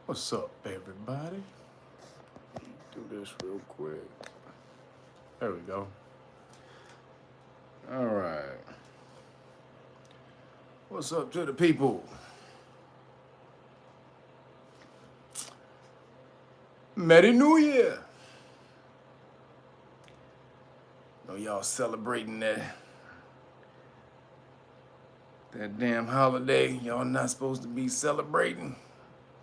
What's up, everybody? Do this real quick. There we go. All right. What's up to the people? Merry New Year. Know y'all celebrating that damn holiday. Y'all not supposed to be celebrating.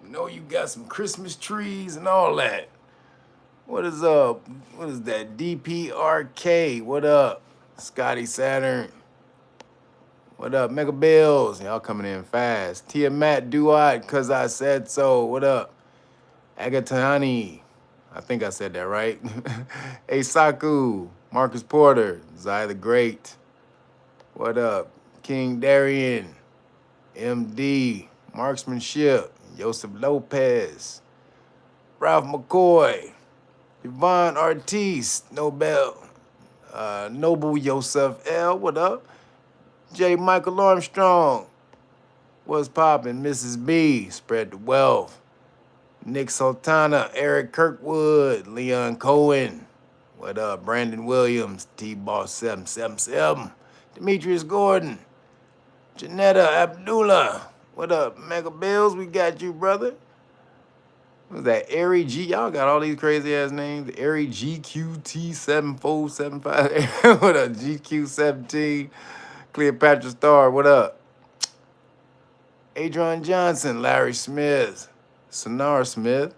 Know you got some Christmas trees and all that. What is up? What is that? DPRK. What up? Scotty Saturn. What up? Mega Bills. Y'all coming in fast. Tiamat Duat, cause I said so. What up? Agatani. I think I said that right. Eisaku. Marcus Porter. Zai the Great. What up? King Darian. MD. Marksmanship. Joseph Lopez. Ralph McCoy. Yvonne Ortiz. Noble Yosef L. What up? J. Michael Armstrong. What's poppin'? Mrs. B. Spread the wealth. Nick Sultana. Eric Kirkwood. Leon Cohen. What up? Brandon Williams. T-Boss 777. Demetrius Gordon. Janetta Abdullah. What up? Mega Bills, we got you, brother. What's that? Airy G. Y'all got all these crazy ass names. Airy GQT7475. What up? GQ17. Cleopatra Star. What up? Adron Johnson. Larry Smith. Sonara Smith.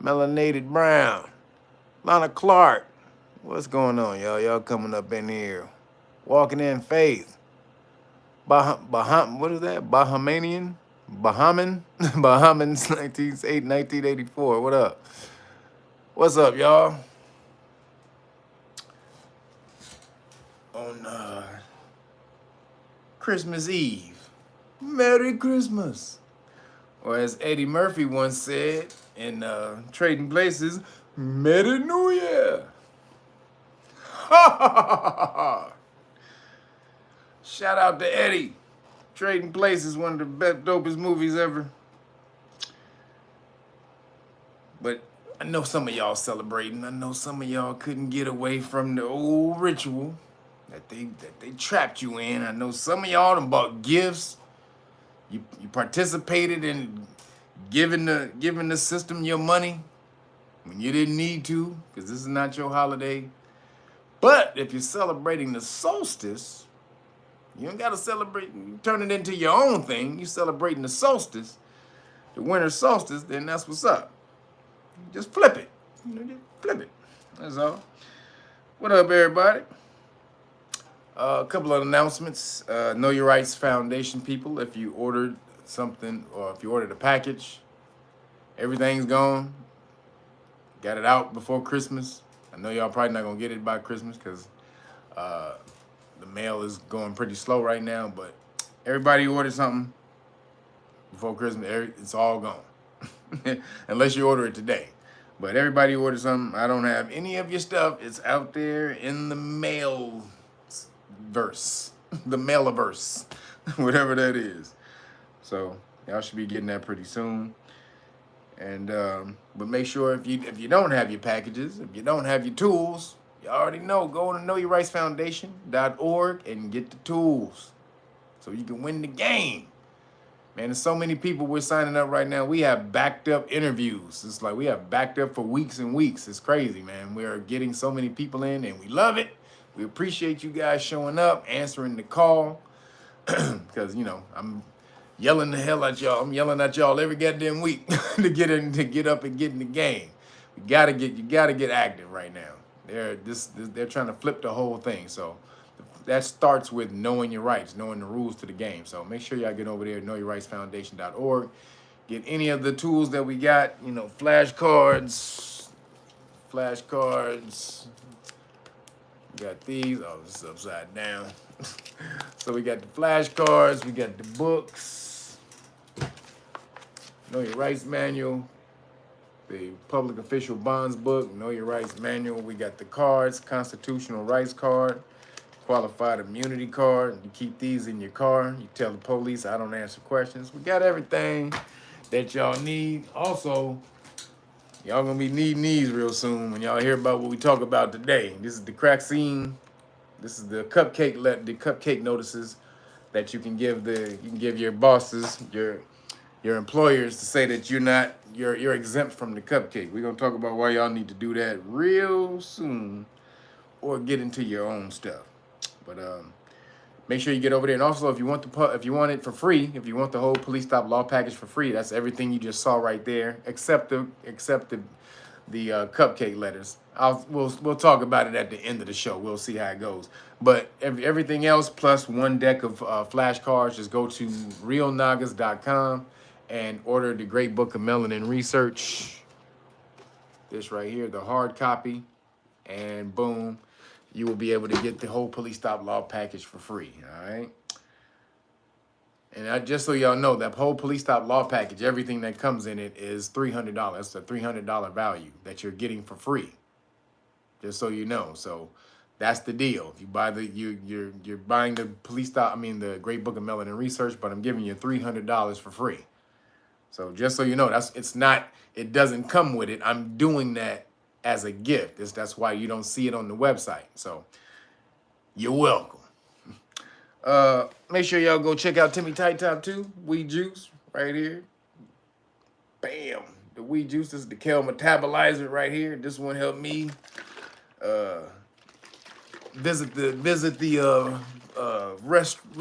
Melanated Brown. Lana Clark. What's going on, y'all? Y'all coming up in here. Walking in Faith. What is that? Bahamanian? Bahaman? Bahamans 1984. What up? What's up, y'all? On Christmas Eve. Merry Christmas. Or as Eddie Murphy once said in Trading Places, Merry New Year. Shout out to Eddie. Trading Places, one of the best, dopest movies ever. But I know some of y'all celebrating. I know some of y'all couldn't get away from the old ritual that they trapped you in. I know some of y'all done bought gifts. You participated in giving the system your money when you didn't need to, because this is not your holiday. But if you're celebrating the solstice, you don't gotta celebrate, you turn it into your own thing. You celebrating the solstice, the winter solstice, then that's what's up. Just flip it. Just flip it. That's all. What up, everybody? A couple of announcements. Know Your Rights Foundation people, if you ordered something or if you ordered a package, everything's gone. Got it out before Christmas. I know y'all probably not gonna get it by Christmas because the mail is going pretty slow right now, but everybody who ordered something before Christmas, it's all gone. Unless you order it today. But everybody who ordered something, I don't have any of your stuff. It's out there in the mail verse, the mailaverse, whatever that is. So y'all should be getting that pretty soon. And but make sure if you don't have your packages, if you don't have your tools, you already know, go to knowyourrightsfoundation.org and get the tools so you can win the game. Man, there's so many people we're signing up right now. We have backed up interviews. It's like we have backed up for weeks and weeks. It's crazy, man. We are getting so many people in and we love it. We appreciate you guys showing up, answering the call. Because, you know, I'm yelling the hell at y'all. I'm yelling at y'all every goddamn week to get up and get in the game. You gotta get active right now. They're trying to flip the whole thing. So that starts with knowing your rights, knowing the rules to the game. So make sure y'all get over there, knowyourrightsfoundation.org. Get any of the tools that we got, you know, flashcards. We got these. Oh, this is upside down. So we got the flashcards, we got the books, Know Your Rights Manual, the Public Official Bonds book, Know Your Rights Manual. We got the cards, Constitutional Rights card, Qualified Immunity card. You keep these in your car. You tell the police I don't answer questions. We got everything that y'all need. Also, y'all gonna be needing these real soon when y'all hear about what we talk about today. This is the crack scene. This is the cupcake notices that you can give your bosses, your employers to say that you're exempt from the cupcake. We're gonna talk about why y'all need to do that real soon, or get into your own stuff. But make sure you get over there. And also, if you want it for free, if you want the whole police stop law package for free, that's everything you just saw right there, except the cupcake letters. We'll talk about it at the end of the show. We'll see how it goes. But everything else plus one deck of flashcards, just go to realnagas.com and order the Great Book of Melanin Research. This right here, the hard copy, and boom, you will be able to get the whole police stop law package for free. All right. And just so y'all know, that whole police stop law package, everything that comes in it is $300. It's a $300 value that you're getting for free. Just so you know. So that's the deal. If you buy you're buying the the Great Book of Melanin Research, but I'm giving you $300 for free. So just so you know, it doesn't come with it. I'm doing that as a gift. That's why you don't see it on the website. So you're welcome. Make sure y'all go check out Timmy Tight Top too. Weed juice right here. Bam. The weed juice. This is the kale metabolizer right here. This one helped me visit the restroom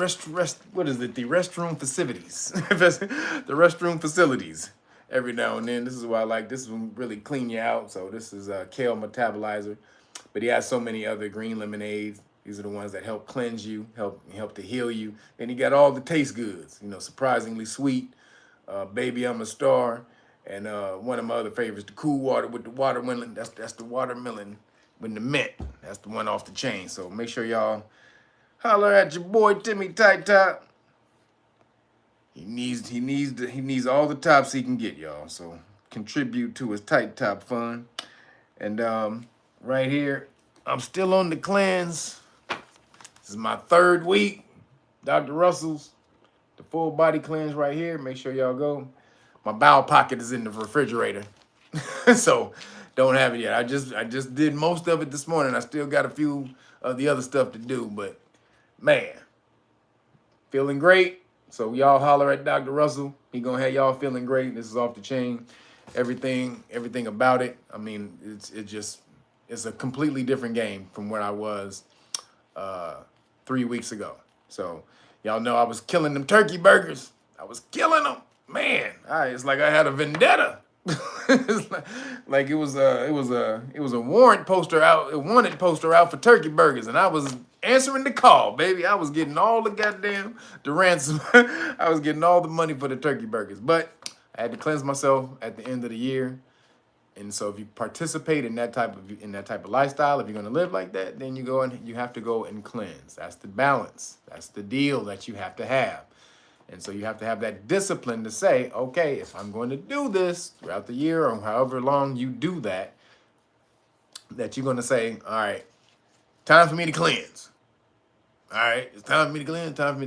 facilities. The restroom facilities every now and then. This is why I like this one, really clean you out. So this is kale metabolizer. But he has so many other green lemonades. These are the ones that help cleanse you, help to heal you. Then he got all the taste goods, surprisingly sweet. Baby, I'm a Star. And one of my other favorites, the Cool Water with the watermelon. That's the watermelon with the mint. That's the one off the chain. So make sure y'all holler at your boy Timmy Tight Top. He needs all the tops he can get, y'all. So contribute to his Tight Top fund. And right here, I'm still on the cleanse. This is my 3rd week. Dr. Russell's, the full body cleanse right here. Make sure y'all go. My bowel pocket is in the refrigerator. So don't have it yet. I just did most of it this morning. I still got a few of the other stuff to do, but man, feeling great. So y'all holler at Dr. Russell. He gonna have y'all feeling great. This is off the chain. Everything about it. I mean, it's a completely different game from where I was 3 weeks ago. So y'all know I was killing them turkey burgers. I was killing them, man. It's like I had a vendetta. It's like it was a warrant poster out, a wanted poster out for turkey burgers, and I was answering the call, baby. I was getting all the ransom. I was getting all the money for the turkey burgers, but I had to cleanse myself at the end of the year. And so if you participate in that type of lifestyle, if you're gonna live like that, then you have to go and cleanse. That's the balance. That's the deal that you have to have. And so you have to have that discipline to say, okay, if I'm going to do this throughout the year or however long you do that you're gonna say, all right, time for me to cleanse. All right, it's time for me to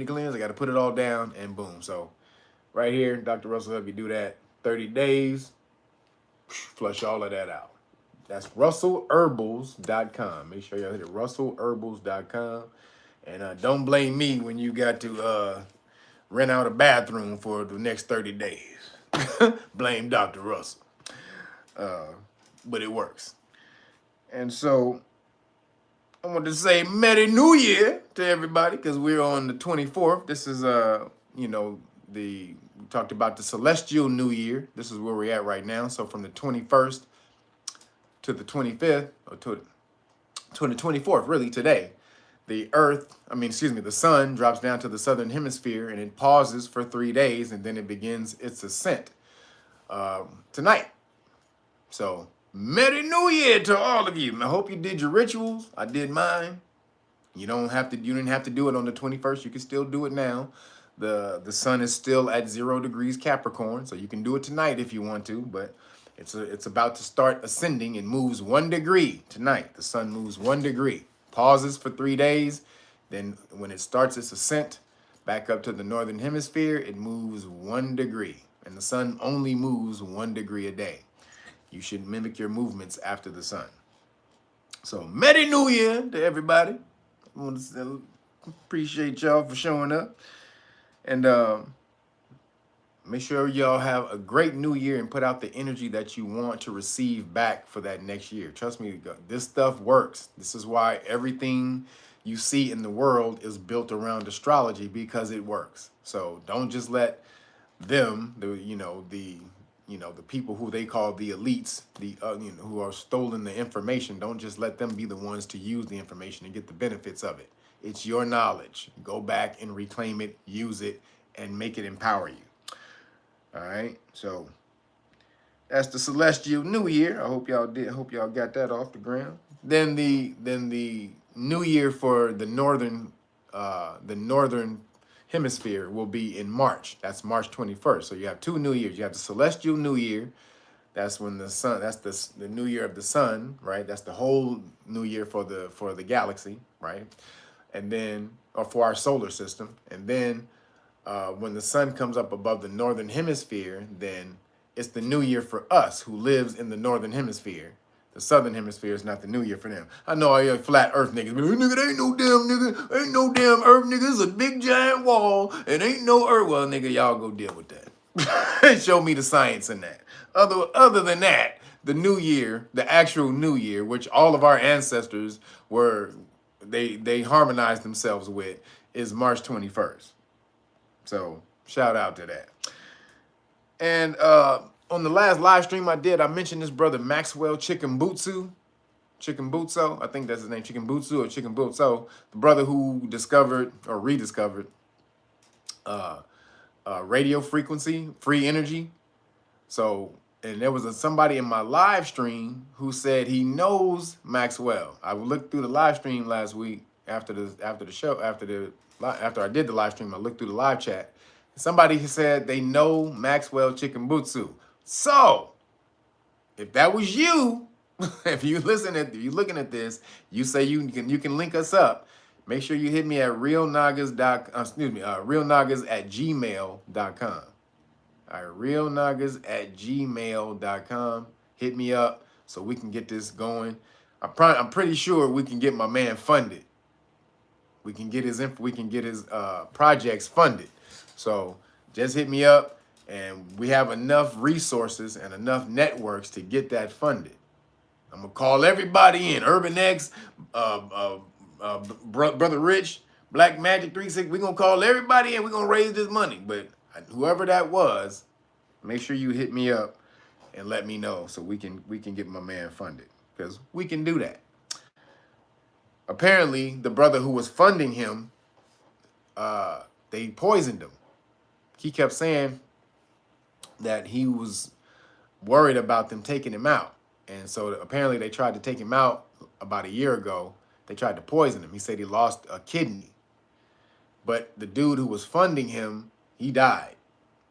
cleanse, I gotta put it all down, and boom. So right here, Dr. Russell help you do that. 30 days. Flush all of that out. That's russellherbals.com. Make sure y'all hit it, russellherbals.com. And don't blame me when you got to rent out a bathroom for the next 30 days. Blame Dr. Russell. But it works. And so I want to say Merry New Year to everybody, because we're on the 24th. This is, we talked about the celestial New Year. This is where we're at right now. So from the 21st to the 25th, or to the 24th, really today, the sun drops down to the southern hemisphere, and it pauses for 3 days, and then it begins its ascent tonight. So Merry New Year to all of you. I hope you did your rituals. I did mine. You didn't have to do it on the 21st. You can still do it now. The sun is still at 0 degrees Capricorn, so you can do it tonight if you want to, but it's about to start ascending. It moves 1 degree tonight. The sun moves 1 degree, pauses for 3 days. Then when it starts its ascent back up to the northern hemisphere, it moves 1 degree. and the sun only moves 1 degree a day. You should mimic your movements after the sun. So, Merry New Year to everybody. I want to appreciate y'all for showing up. And make sure y'all have a great new year and put out the energy that you want to receive back for that next year. Trust me, this stuff works. This is why everything you see in the world is built around astrology, because it works. So don't just let them, the people who they call the elites, who are stolen the information, don't just let them be the ones to use the information and get the benefits of it. It's your knowledge. Go back and reclaim it, use it, and make it empower you. All right, so that's the celestial new year. I hope y'all got that off the ground. Then the new year for the northern hemisphere will be in March. That's March 21st. So you have 2 new years. You have the celestial new year. That's when the sun. That's the new year of the sun, right? That's the whole new year for the galaxy, right? And then, or for our solar system, and then. When the sun comes up above the northern hemisphere, then it's the new year for us who lives in the northern hemisphere. The southern hemisphere is not the new year for them. I know all you flat earth niggas, but nigga, there ain't no damn nigga, ain't no damn earth, nigga. It's a big giant wall, and ain't no earth. Well, nigga, y'all go deal with that. Show me the science in that. Other than that, the new year, the actual new year, which all of our ancestors were, they harmonized themselves with, is March 21st. So shout out to that. And on the last live stream I did, I mentioned this brother Maxwell Chikumbutsu. I think that's his name, Chikumbutsu or Chikumbutsu. The brother who discovered or rediscovered radio frequency, free energy. So, and there was somebody in my live stream who said he knows Maxwell. I looked through the live stream last week after I did the live stream. I looked through the live chat. Somebody said they know Maxwell Chikumbutsu. So, if that was you, if you're looking at this, you say you can link us up. Make sure you hit me at realnagas@gmail.com. All right, realnagas@gmail.com. Hit me up so we can get this going. I'm pretty sure we can get my man funded. We can get his projects funded. So just hit me up, and we have enough resources and enough networks to get that funded. I'm gonna call everybody in. Urban X, Brother Rich, Black Magic 36. We're gonna call everybody in. We're gonna raise this money. But whoever that was, make sure you hit me up and let me know so we can get my man funded, because we can do that. Apparently, the brother who was funding him, they poisoned him. He kept saying that he was worried about them taking him out. And so apparently they tried to take him out about a year ago. They tried to poison him. He said he lost a kidney. But the dude who was funding him, he died.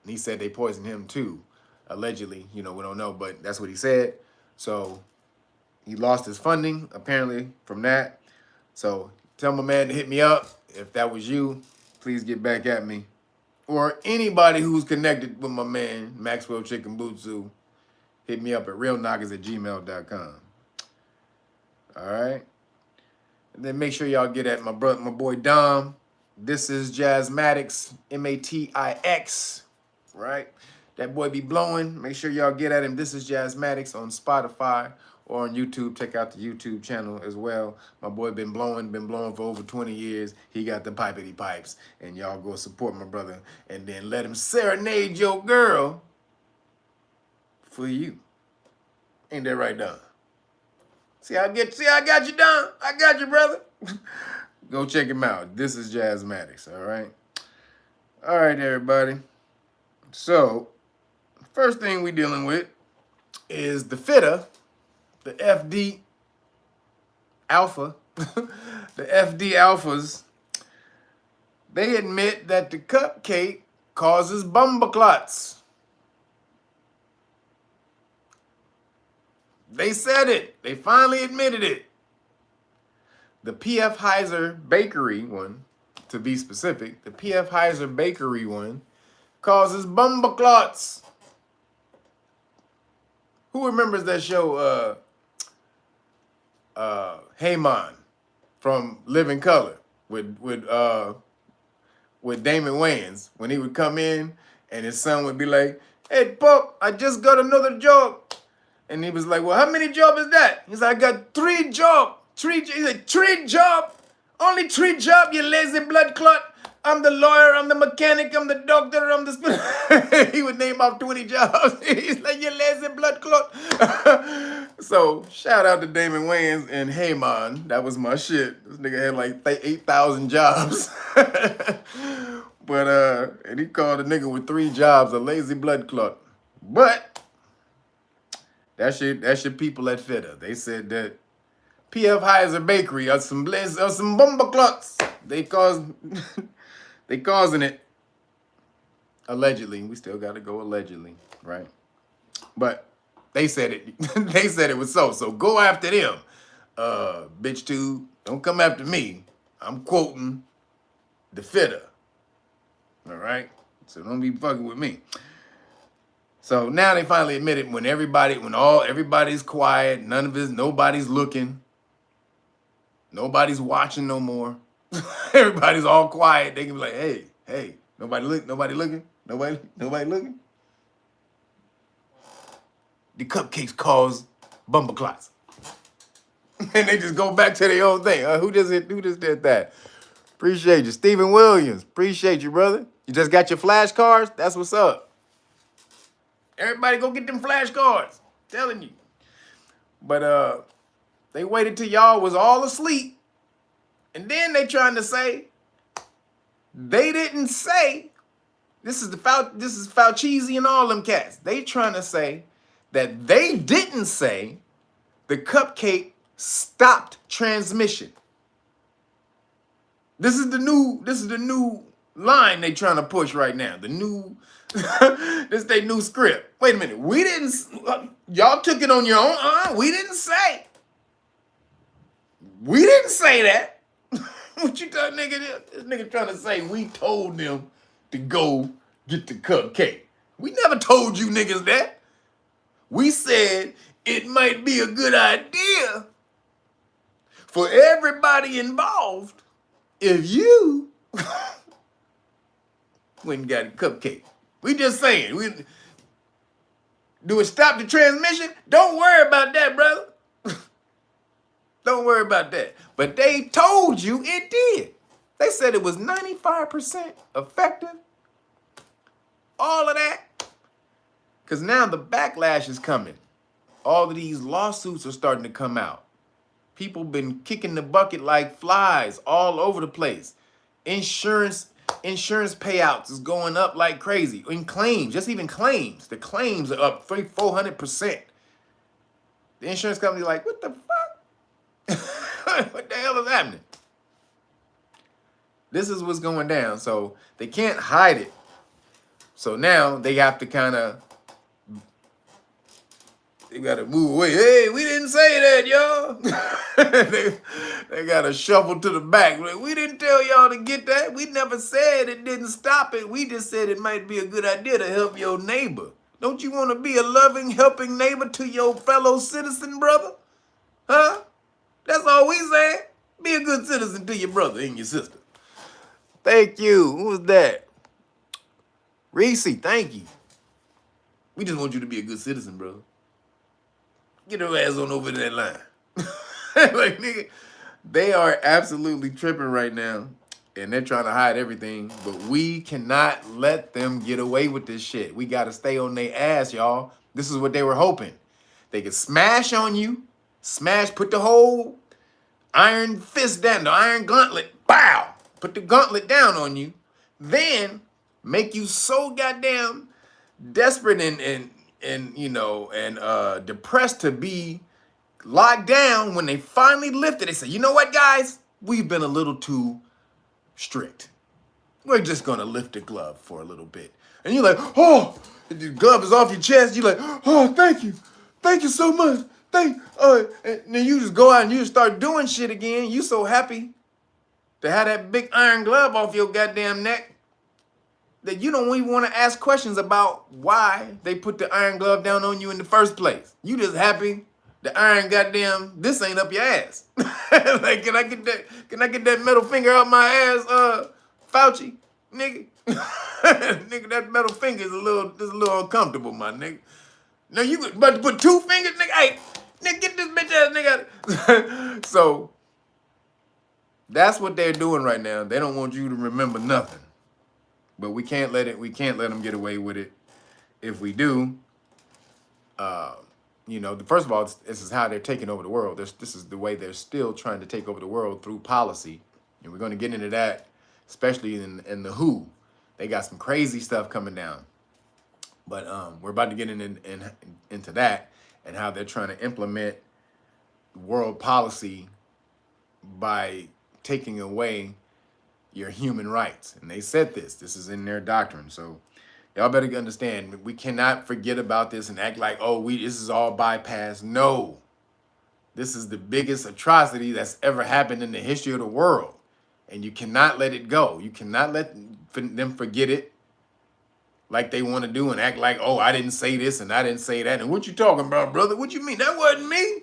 And he said they poisoned him too, allegedly. We don't know, but that's what he said. So he lost his funding, apparently, from that. So tell my man to hit me up. If that was you, please get back at me. Or anybody who's connected with my man, Maxwell Chikumbutsu, hit me up at realnagas@gmail.com. All right? And then make sure y'all get at my boy Dom. This is Jazzmatics, Matix, right? That boy be blowing. Make sure y'all get at him. This is Jazzmatics on Spotify or on YouTube. Check out the YouTube channel as well. My boy been blowing for over 20 years. He got the pipety pipes. And y'all go support my brother. And then let him serenade your girl for you. Ain't that right, Don? See, I got you, Don. I got you, brother. Go check him out. This is Jazzmatics, all right? All right, everybody. So, first thing we dealing with is the FITA, the FD Alpha, the FD Alphas. They admit that the cupcake causes bumbleclots. They said it. They finally admitted it. The P.F. Heiser Bakery one, to be specific, the P.F. Heiser Bakery one causes bumbleclots. Who remembers that show, Heyman from Living Color with Damon Wayans, when he would come in and his son would be like, "Hey, Pop, I just got another job." And he was like, "Well, how many jobs is that?" He's like, "I got 3 jobs. He's like, 3 jobs? Only 3 jobs, you lazy blood clot. I'm the lawyer, I'm the mechanic, I'm the doctor, I'm the..." He would name off 20 jobs. He's like, "You lazy blood clot." So, shout out to Damon Wayans and Heyman. That was my shit. This nigga had like 8,000 jobs. But, and he called a nigga with 3 jobs a lazy blood clot. But, that's your people at FITA. They said that P.F. Heiser Bakery are some bomba clots. They causing it. Allegedly. We still got to go allegedly, right? But they said it. They said it was so. So go after them. Bitch too. Don't come after me. I'm quoting the FITA. All right? So don't be fucking with me. So now they finally admitted when everybody's quiet, nobody's looking, nobody's watching no more. Everybody's all quiet. They can be like, hey, nobody looking. The cupcakes cause bumper clots. And they just go back to their own thing. Who just did that? Appreciate you. Stephen Williams. Appreciate you, brother. You just got your flashcards? That's what's up. Everybody go get them flashcards. Telling you. But they waited till y'all was all asleep. And then they trying to say they didn't say. This is Fauci and all them cats. They trying to say that they didn't say the cupcake stopped transmission. This is the new line they trying to push right now. The new this they new script. Wait a minute. We didn't y'all took it on your own. We didn't say. We didn't say that. What you thought, nigga? This nigga trying to say we told them to go get the cupcake. We never told you niggas that. We said it might be a good idea for everybody involved if you went and got a cupcake. We just saying. Do it stop the transmission? Don't worry about that, brother. Don't worry about that. But they told you it did. They said it was 95% effective. All of that. Because now the backlash is coming. All of these lawsuits are starting to come out. People been kicking the bucket like flies all over the place. Insurance payouts is going up like crazy. In claims, just even claims. The claims are up 300-400%. The insurance company like, what the fuck? What the hell is happening? This is what's going down. So they can't hide it. So now they have to kind of, they got to move away. Hey, we didn't say that, y'all. they got to shuffle to the back. Like, we didn't tell y'all to get that. We never said it didn't stop it. We just said it might be a good idea to help your neighbor. Don't you want to be a loving, helping neighbor to your fellow citizen, brother? Huh? That's all we said. Be a good citizen to your brother and your sister. Thank you. Who was that? Reese, thank you. We just want you to be a good citizen, brother. Get your ass on over to that line. Like, nigga, they are absolutely tripping right now. And they're trying to hide everything. But we cannot let them get away with this shit. We got to stay on their ass, y'all. This is what they were hoping. They could smash on you. Smash, put the whole iron fist down, the iron gauntlet. Bow! Put the gauntlet down on you. Then make you so goddamn desperate and depressed to be locked down. When they finally lift it, they say, you know what, guys? We've been a little too strict. We're just going to lift the glove for a little bit. And you're like, oh, the glove is off your chest. You're like, oh, thank you. Thank you so much. And then you just go out and you just start doing shit again. You so happy to have that big iron glove off your goddamn neck. that you don't even want to ask questions about why they put the iron glove down on you in the first place. You just happy the iron goddamn this ain't up your ass. Like, can I get that? Can I get that metal finger out my ass, Fauci, nigga? Nigga, that metal finger is a little uncomfortable, my nigga. No, you about to put two fingers, nigga. Hey, nigga, get this bitch ass nigga out. So that's what they're doing right now. They don't want you to remember nothing. But we can't let them get away with it. If we do, first of all, this is how they're taking over the world. This is the way they're still trying to take over the world through policy. And we're going to get into that, especially in the WHO. They got some crazy stuff coming down. But we're about to get into that and how they're trying to implement world policy by taking away your human rights. And they said this is in their doctrine. So y'all better understand, we cannot forget about this and act like, oh, this is all bypassed. No, this is the biggest atrocity that's ever happened in the history of the world. And you cannot let it go. You cannot let them forget it like they want to do and act like, oh, I didn't say this and I didn't say that. And what you talking about, brother? What you mean? That wasn't me.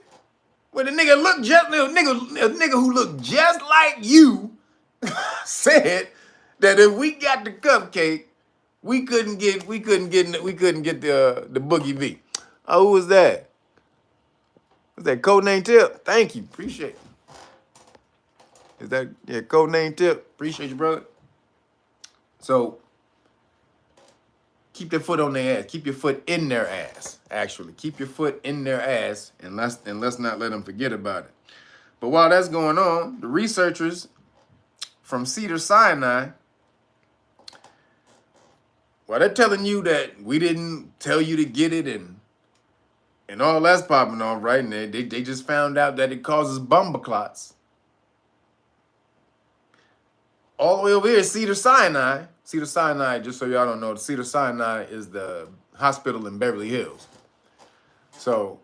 Well, the nigga looked just, a nigga who looked just like you said that if we got the cupcake, we couldn't get the Boogie V. Oh, who was that? Was that Codename Tip? Thank you, appreciate it. Is that Codename Tip? Appreciate you, brother. So keep their foot on their ass. Keep your foot in their ass. Actually, keep your foot in their ass, and let's not let them forget about it. But while that's going on, the researchers from Cedars-Sinai, well, they're telling you that we didn't tell you to get it and all that's popping off, right? And they just found out that it causes bumper clots. All the way over here, Cedars-Sinai. Cedars-Sinai, just so y'all don't know, Cedars-Sinai is the hospital in Beverly Hills. So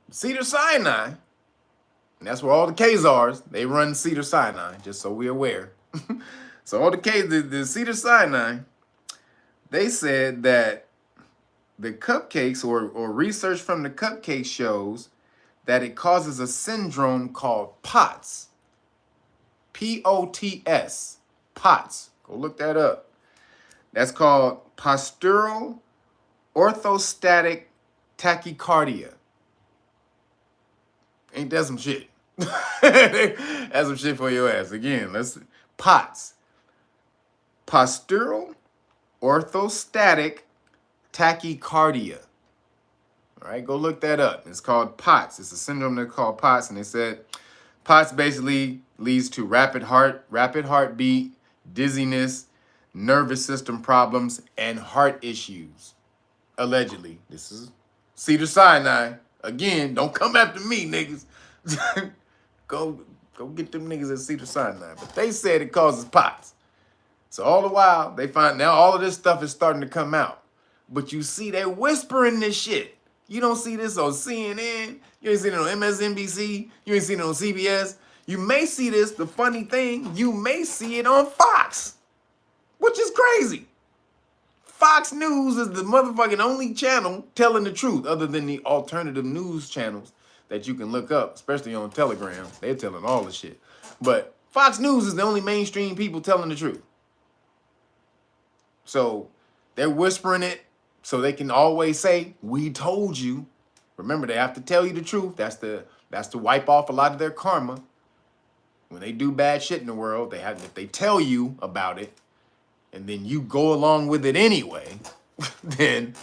Cedars-Sinai, and that's where all the Khazars, they run Cedars-Sinai, just so we're aware. So all the Cedars-Sinai, they said that the cupcakes or research from the cupcake shows that it causes a syndrome called POTS. P-O-T-S. POTS. Go look that up. That's called postural orthostatic tachycardia. Ain't that some shit? That's some shit for your ass. Again, POTS. Postural orthostatic tachycardia. All right, go look that up. It's called POTS. It's a syndrome that's called POTS, and they said POTS basically leads to rapid heartbeat, dizziness, nervous system problems, and heart issues. Allegedly. This is Cedars-Sinai. Again, don't come after me, niggas. Go get them niggas at Cedars-Sinai. But they said it causes POTS. So all the while, they find now all of this stuff is starting to come out. But you see, they're whispering this shit. You don't see this on CNN. You ain't seen it on MSNBC. You ain't seen it on CBS. You may see this, the funny thing, you may see it on Fox, which is crazy. Fox News is the motherfucking only channel telling the truth other than the alternative news channels that you can look up, especially on Telegram. They're telling all the shit. But Fox News is the only mainstream people telling the truth. So they're whispering it so they can always say, we told you. Remember, they have to tell you the truth. That's to wipe off a lot of their karma. When they do bad shit in the world, if they tell you about it, and then you go along with it anyway, then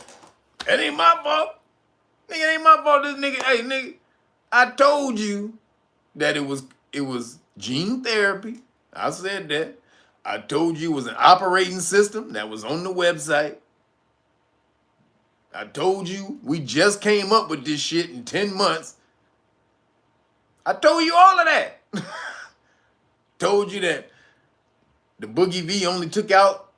it ain't my fault. Nigga, it ain't my fault. This nigga, hey nigga, I told you that it was gene therapy. I said that. I told you it was an operating system that was on the website. I told you we just came up with this shit in 10 months. I told you all of that. Told you that the Boogie V only took out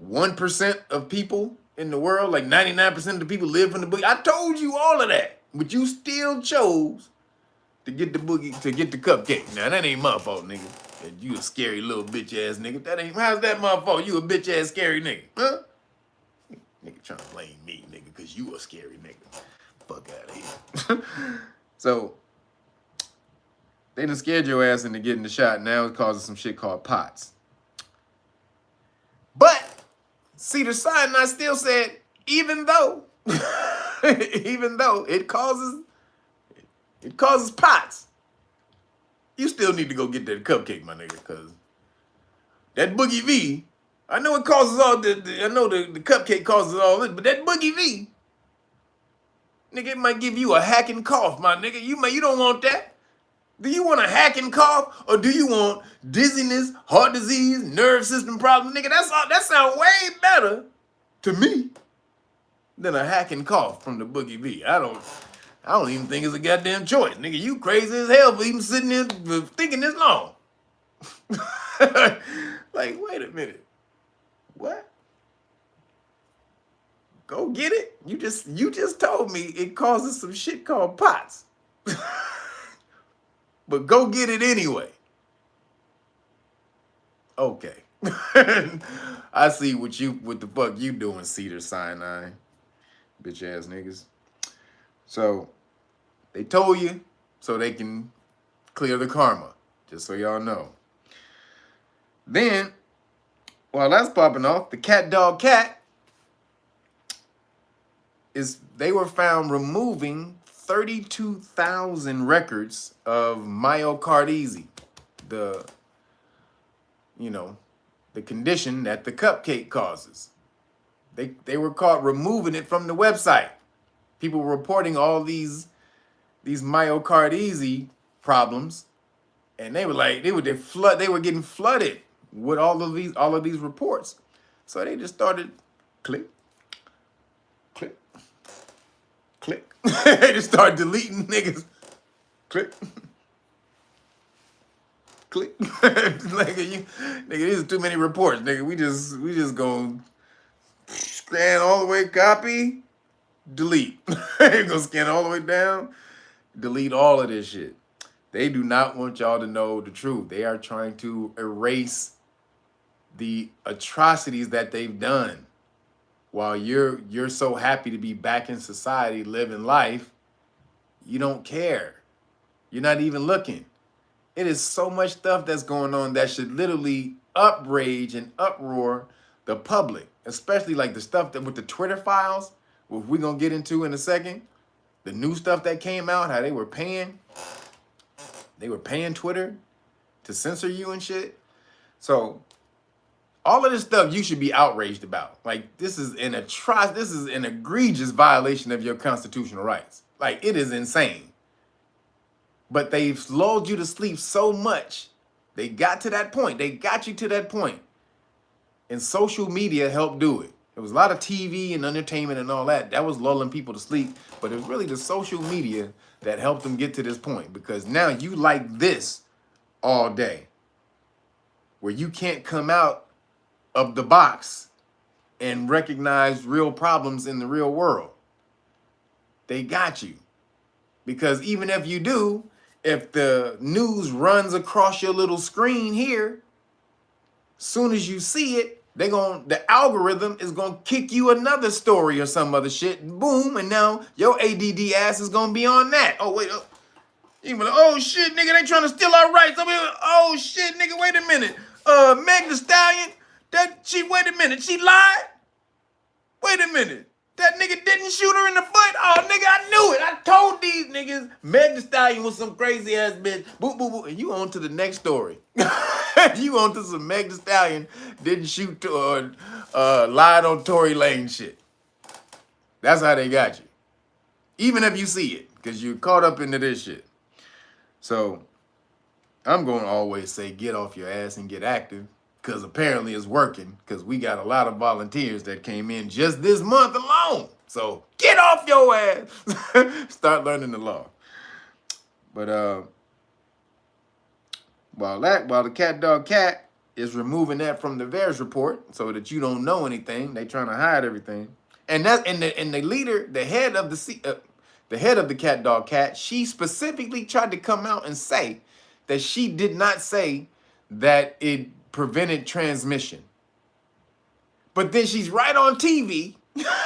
1% of people in the world, like 99% of the people live from the Boogie. I told you all of that, but you still chose to get the Boogie, to get the cupcake. Now that ain't my fault, nigga. And you a scary little bitch ass nigga. That ain't, how's that my fault? You a bitch ass scary nigga, huh? Nigga trying to blame me, nigga, because you a scary nigga. Fuck out of here. So, they done scared your ass into getting the shot. Now it's causing some shit called POTS. But Cedars-Sinai still said, even though it causes POTS, you still need to go get that cupcake, my nigga, because that Boogie V, I know it causes all I know the cupcake causes all this, but that Boogie V, nigga, it might give you a hacking cough, my nigga. You don't want that. Do you want a hacking cough, or do you want dizziness, heart disease, nerve system problems? Nigga, that sounds way better to me than a hacking cough from the Boogie V. I don't even think it's a goddamn choice. Nigga, you crazy as hell for even sitting there thinking this long. Like, wait a minute. What? Go get it? You just told me it causes some shit called POTS. But go get it anyway. Okay. I see what the fuck you doing, Cedars-Sinai. Bitch ass niggas. So they told you so they can clear the karma. Just so y'all know. Then, while that's popping off, the cat dog cat they were found removing 32,000 records of myocarditis, the condition that the cupcake causes. They were caught removing it from the website. People were reporting all these myocarditis problems, and they were getting flooded with all of these reports. So they just started click, click, click. They just started deleting niggas. Click. Click. Nigga, these are too many reports, nigga. We just gonna scan all the way, copy, delete. You're gonna scan all the way down, delete all of this shit. They do not want y'all to know the truth. They are trying to erase the atrocities that they've done. While you're so happy to be back in society, living life, you don't care. You're not even looking. It is so much stuff that's going on that should literally uprage and uproar the public, especially like the stuff that with the Twitter files, which we're gonna get into in a second. The new stuff that came out, how they were paying Twitter to censor you and shit. So all of this stuff you should be outraged about. Like, this is an egregious violation of your constitutional rights. Like, it is insane. But they've lulled you to sleep so much. They got to that point. They got you to that point. And social media helped do it. There was a lot of TV and entertainment and all that. That was lulling people to sleep. But it was really the social media that helped them get to this point. Because now you like this all day. Where you can't come out of the box and recognize real problems in the real world. They got you. Because even if you do, if the news runs across your little screen here, soon as you see it, the algorithm is gonna kick you another story or some other shit. Boom, and now your ADD ass is gonna be on that. Oh wait, you like, oh shit, nigga, they trying to steal our rights. I mean, oh shit, nigga, wait a minute. Meg Thee Stallion, wait a minute, she lied? Wait a minute. That nigga didn't shoot her in the foot? Oh, nigga, I knew it. I told these niggas Meg Thee Stallion was some crazy ass bitch. Boo, boo, boo. And you on to the next story. You on to some Meg Thee Stallion didn't shoot or lied on Tory Lane shit. That's how they got you. Even if you see it, because you're caught up into this shit. So I'm going to always say get off your ass and get active. Because apparently it's working. Because we got a lot of volunteers that came in just this month alone. So get off your ass. Start learning the law. But while the cat dog cat is removing that from the VAERS report so that you don't know anything, they trying to hide everything. And the leader, the head of the cat dog cat, she specifically tried to come out and say that she did not say that it prevented transmission. But then she's right on TV.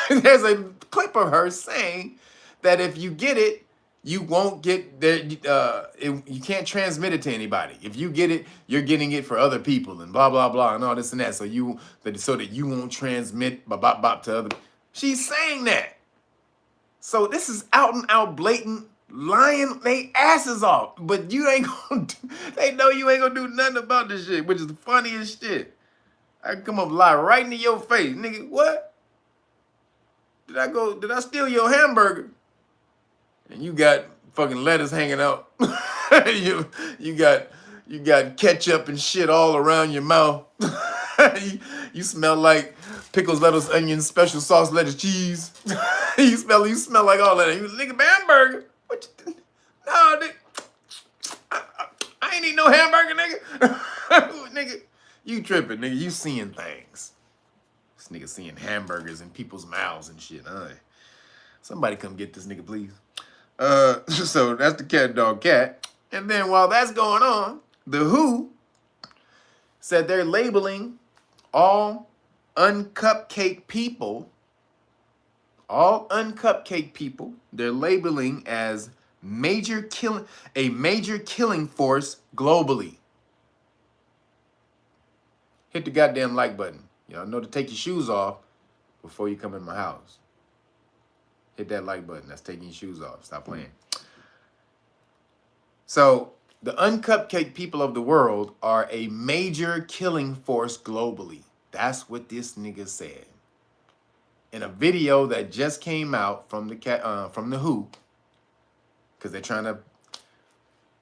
There's a clip of her saying that if you get it, you won't get there. You can't transmit it to anybody. If you get it, you're getting it for other people and blah blah blah and all this and that. So that you won't transmit bop bop bop to other. She's saying that. So this is out and out blatant lying they asses off. But you ain't gonna. They know you ain't gonna do nothing about this shit, which is the funniest shit. I can come up lie right into your face, nigga. What? Did I steal your hamburger? And you got fucking lettuce hanging out. you got ketchup and shit all around your mouth. you smell like pickles, lettuce, onions, special sauce, lettuce, cheese. you smell like all that. You nigga hamburger. What you no, nigga. I ain't eat no hamburger, nigga. Nigga, you tripping, nigga. You seeing things. This nigga seeing hamburgers in people's mouths and shit. Somebody come get this nigga, please. So that's the cat dog cat. And then while that's going on, the WHO said they're labeling all uncupcake people, they're labeling as a major killing force globally. Hit the goddamn like button. Y'all know to take your shoes off before you come in my house. Hit that like button. That's taking your shoes off. Stop playing. So, the uncupcake people of the world are a major killing force globally. That's what this nigga said. In a video that just came out from the WHO, because they're trying to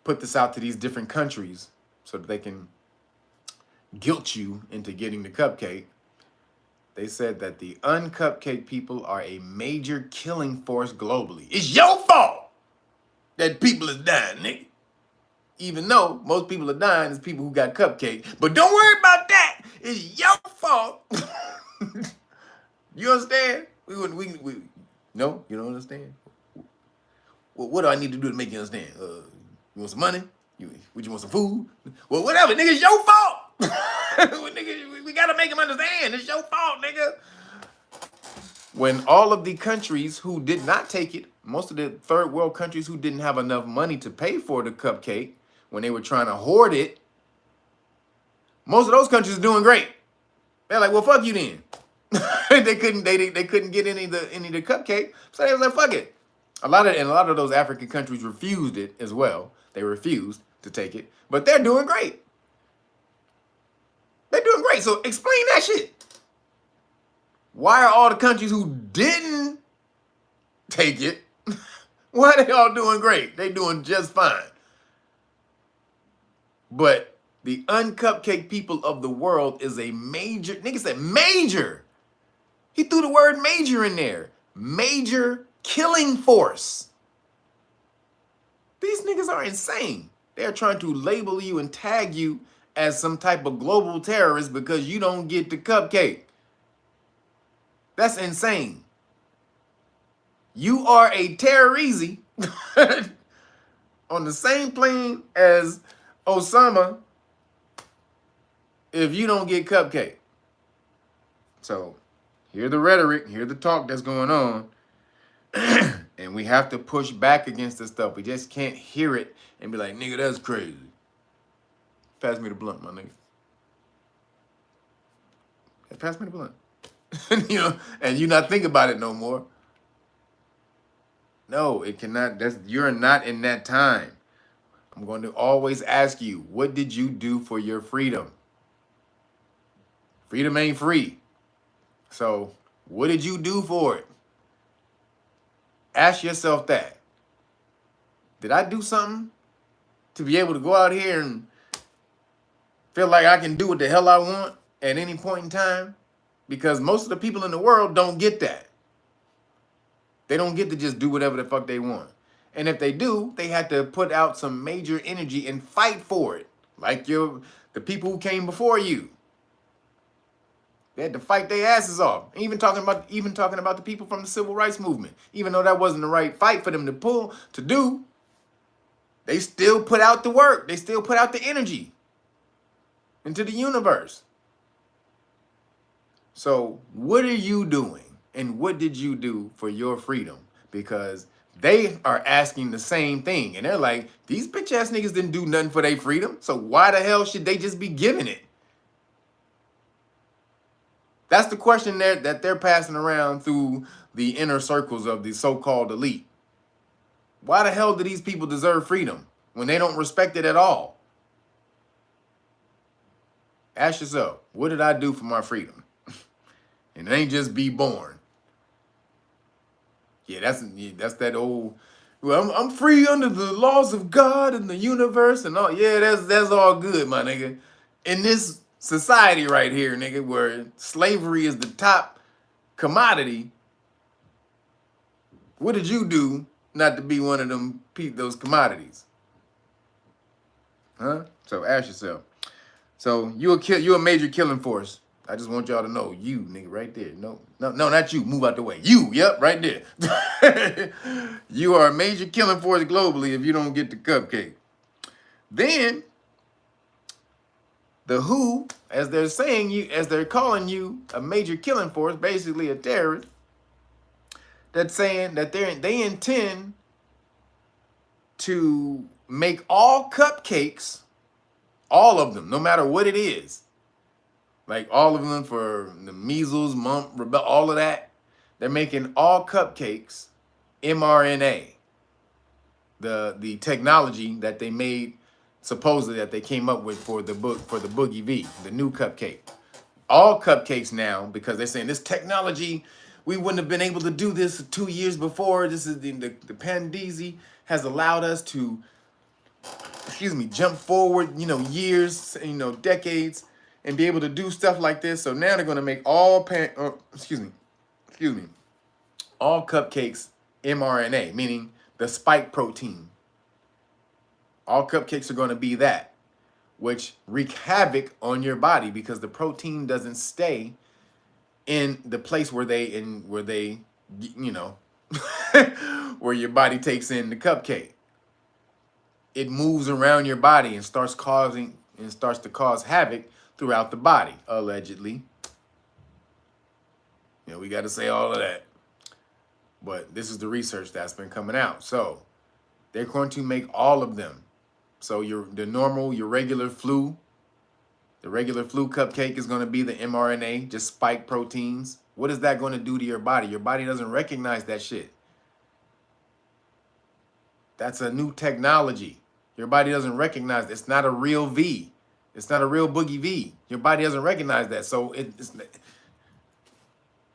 put this out to these different countries so that they can guilt you into getting the cupcake. They said that the uncupcake people are a major killing force globally. It's your fault that people is dying, nigga. Even though most people are dying is people who got cupcake. But don't worry about that. It's your fault. You understand? No, you don't understand? Well, what do I need to do to make you understand? You want some money? You want some food? Well, whatever, nigga, it's your fault. Nigga, we gotta make him understand. It's your fault, nigga. When all of the countries who did not take it, most of the third world countries who didn't have enough money to pay for the cupcake, when they were trying to hoard it, most of those countries are doing great. They're like, well, fuck you then. they couldn't get any of the cupcake, so they was like, fuck it. A lot of those African countries refused it as well. They refused to take it, but they're doing great. They're doing great. So explain that shit. Why are all the countries who didn't take it, why are they all doing great? They doing just fine. But the uncupcake people of the world is a major, nigga said major. He threw the word major in there. Major killing force. These niggas are insane. They're trying to label you and tag you as some type of global terrorist because you don't get the cupcake. That's insane. You are a terrorist on the same plane as Osama if you don't get cupcake. So hear the rhetoric, hear the talk that's going on. And we have to push back against this stuff. We just can't hear it and be like, nigga, that's crazy. Pass me the blunt, my nigga. Pass me the blunt. You know, and you not think about it no more. No, it cannot. You're not in that time. I'm going to always ask you, what did you do for your freedom? Freedom ain't free. So, what did you do for it? Ask yourself that. Did I do something to be able to go out here and feel like I can do what the hell I want at any point in time? Because most of the people in the world don't get that. They don't get to just do whatever the fuck they want. And if they do, they had to put out some major energy and fight for it. Like the people who came before you. They had to fight their asses off. Even talking about the people from the civil rights movement. Even though that wasn't the right fight for them to do, they still put out the work. They still put out the energy. into the universe. So what are you doing? And what did you do for your freedom? Because they are asking the same thing. And they're like, these bitch ass niggas didn't do nothing for their freedom. So why the hell should they just be giving it? That's the question that they're passing around through the inner circles of the so-called elite. Why the hell do these people deserve freedom when they don't respect it at all? Ask yourself, what did I do for my freedom? And it ain't just be born. Yeah, that's that old. Well, I'm free under the laws of God and the universe and all. Yeah, that's all good, my nigga. In this society right here, nigga, where slavery is the top commodity, what did you do not to be one of them those commodities? Huh? So ask yourself. So you a major killing force. I just want y'all to know, you nigga right there. No, not you. Move out the way. You, yep, right there. You are a major killing force globally if you don't get the cupcake. Then the WHO, as they're calling you a major killing force, basically a terrorist, that's saying that they intend to make all cupcakes, all of them, no matter what it is. Like all of them for the measles, mumps, rubella, all of that. They're making all cupcakes mRNA. The technology that they made, supposedly that they came up with for the Boogie V, the new cupcake. All cupcakes now, because they're saying this technology, we wouldn't have been able to do this 2 years before. This is the Pandeezy has allowed us to, jump forward, years, decades, and be able to do stuff like this. So now they're going to make all all cupcakes mRNA, meaning the spike protein. All cupcakes are going to be that, which wreak havoc on your body because the protein doesn't stay in the place where they where your body takes in the cupcake. It moves around your body and starts to cause havoc throughout the body, allegedly. We got to say all of that. But this is the research that's been coming out. So they're going to make all of them. So your regular flu cupcake is going to be the mRNA, just spike proteins. What is that going to do to your body? Your body doesn't recognize that shit. That's a new technology. Your body doesn't recognize it. It's not a real V. It's not a real Boogie V. Your body doesn't recognize that. So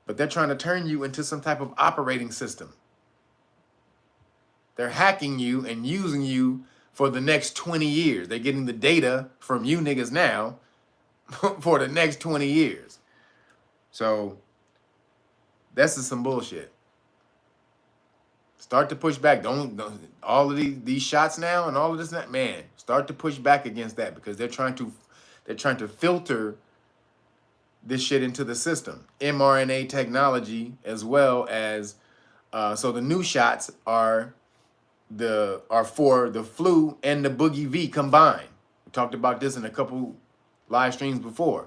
but they're trying to turn you into some type of operating system. They're hacking you and using you for the next 20 years. They're getting the data from you niggas now for the next 20 years. So this is some bullshit. Start to push back. Don't all of these shots now and all of this, man, start to push back against that because they're trying to filter this shit into the system. mRNA technology, as well as so the new shots are for the flu and the Boogie V combined. We talked about this in a couple live streams before.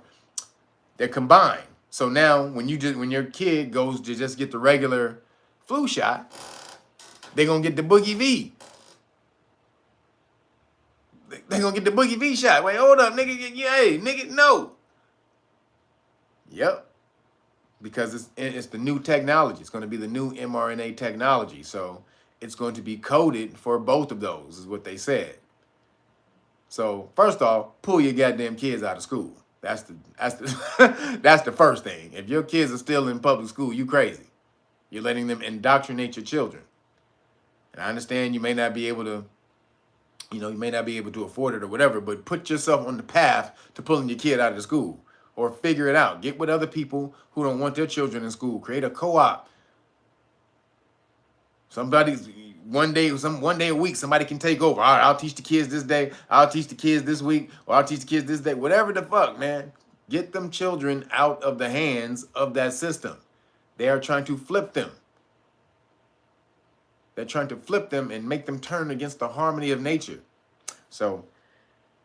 They're combined. So now when your kid goes to just get the regular flu shot, they're gonna get the Boogie V. They're gonna get the Boogie V shot. Wait, hold up, nigga. Hey, nigga, no. Yep. Because it's the new technology. It's going to be the new mRNA technology. So it's going to be coded for both of those, is what they said. So first off, pull your goddamn kids out of school. That's the first thing. If your kids are still in public school, you crazy. You're letting them indoctrinate your children. And I understand you may not be able to afford it or whatever, but put yourself on the path to pulling your kid out of the school. Or figure it out. Get with other people who don't want their children in school. Create a co-op. One day a week, somebody can take over. All right, I'll teach the kids this day. I'll teach the kids this week. Or I'll teach the kids this day. Whatever the fuck, man. Get them children out of the hands of that system. They are trying to flip them. They're trying to flip them and make them turn against the harmony of nature. So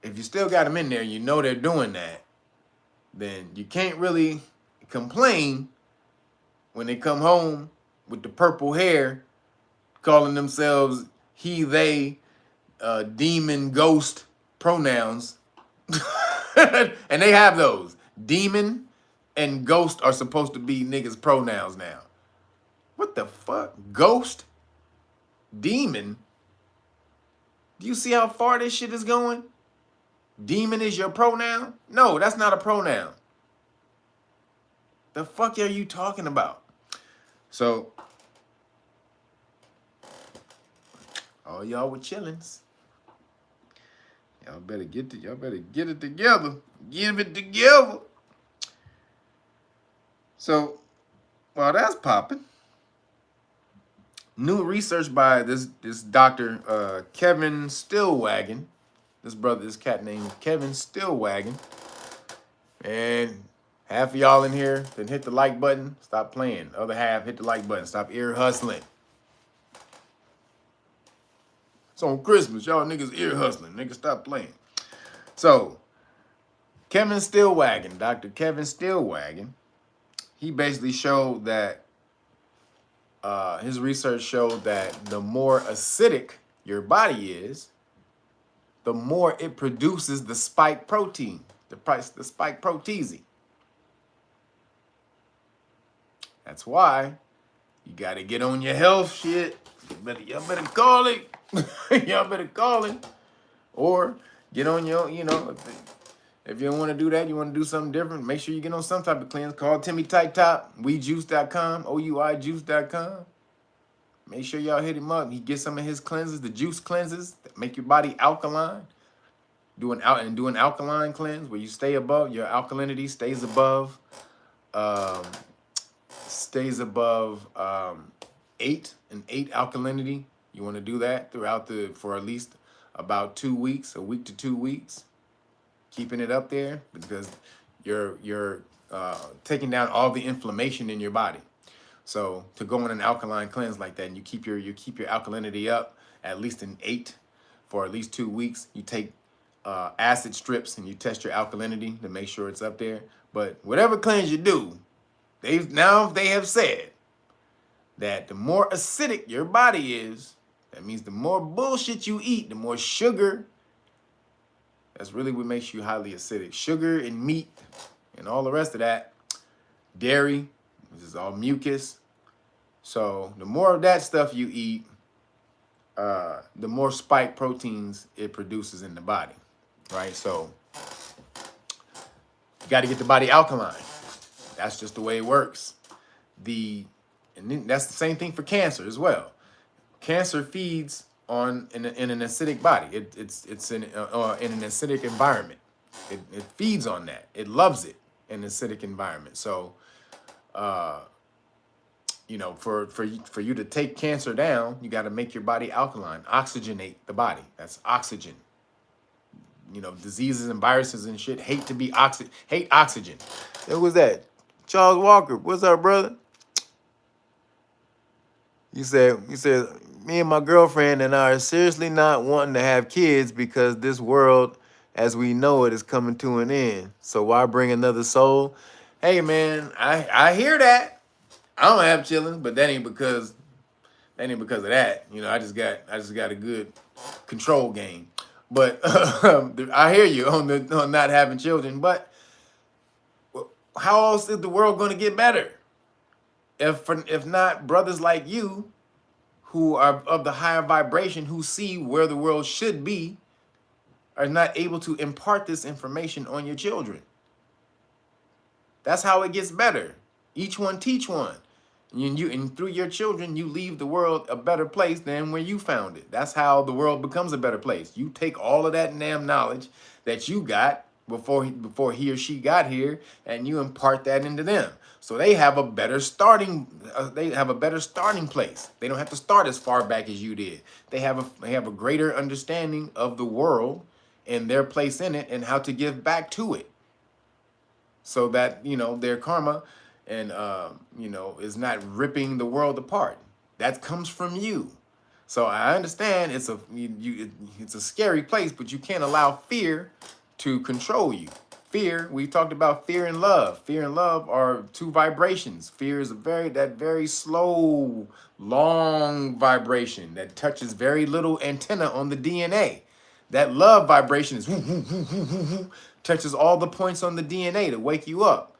if you still got them in there, you know they're doing that, then you can't really complain when they come home with the purple hair, calling themselves he, they, demon, ghost pronouns. And they have those. Demon and ghost are supposed to be niggas' pronouns now. What the fuck? Ghost? Demon? Do you see how far this shit is going? Demon is your pronoun? No, that's not a pronoun. The fuck are you talking about? So, all y'all with chillins. Y'all better get it together. Give it together. So, while that's popping, new research by this doctor Kevin Stillwagon. This cat named Kevin Stillwagon. And half of y'all in here then hit the like button, stop playing. Other half hit the like button, stop ear hustling. It's on Christmas, y'all niggas ear hustling. Niggas stop playing. So, Kevin Stillwagon, Dr. Kevin Stillwagon, he basically showed that his research showed that the more acidic your body is, the more it produces the spike protein, the spike protein. That's why you got to get on your health shit. Y'all better call it. Y'all better call it. Or get on your, if you don't want to do that, you want to do something different, make sure you get on some type of cleanse. Call Timmy Tight Top, wejuice.com, OUIjuice.com. Make sure y'all hit him up. He gets some of his cleanses, the juice cleanses that make your body alkaline. Do an alkaline cleanse where you stay above, your alkalinity stays above 8 alkalinity. You want to do that for at least about 2 weeks, a week to 2 weeks, keeping it up there because you're taking down all the inflammation in your body. So to go on an alkaline cleanse like that, and you keep your alkalinity up at least an 8 for at least 2 weeks. You take acid strips and you test your alkalinity to make sure it's up there. But whatever cleanse you do, they have said that the more acidic your body is, that means the more bullshit you eat, the more sugar. That's really what makes you highly acidic. Sugar and meat and all the rest of that. Dairy, which is all mucus. So the more of that stuff you eat, the more spike proteins it produces in the body, right? So you got to get the body alkaline. That's just the way it works. And then that's the same thing for cancer as well. Cancer feeds in an acidic body. It's in an acidic environment. It feeds on that. It loves it in an acidic environment. So, for you to take cancer down, you got to make your body alkaline, oxygenate the body. That's oxygen. Diseases and viruses and shit hate oxygen. Who was that? Charles Walker. What's up, brother? He said, me and my girlfriend and I are seriously not wanting to have kids because this world, as we know it, is coming to an end. So why bring another soul? Hey, man, I hear that. I don't have children, but that ain't because of that. I just got a good control game. But I hear you on not having children. But how else is the world going to get better? If not brothers like you, who are of the higher vibration, who see where the world should be, are not able to impart this information on your children. That's how it gets better. Each one teach one. And through your children, you leave the world a better place than where you found it. That's how the world becomes a better place. You take all of that damn knowledge that you got before he or she got here, and you impart that into them. So they have a better starting. They have a better starting place. They don't have to start as far back as you did. They have a greater understanding of the world and their place in it and how to give back to it. So that their karma and is not ripping the world apart. That comes from you. So I understand it's a scary place, but you can't allow fear to control you. Fear, we talked about fear and love. Fear and love are two vibrations. Fear is that very slow, long vibration that touches very little antenna on the DNA. That love vibration is touches all the points on the DNA to wake you up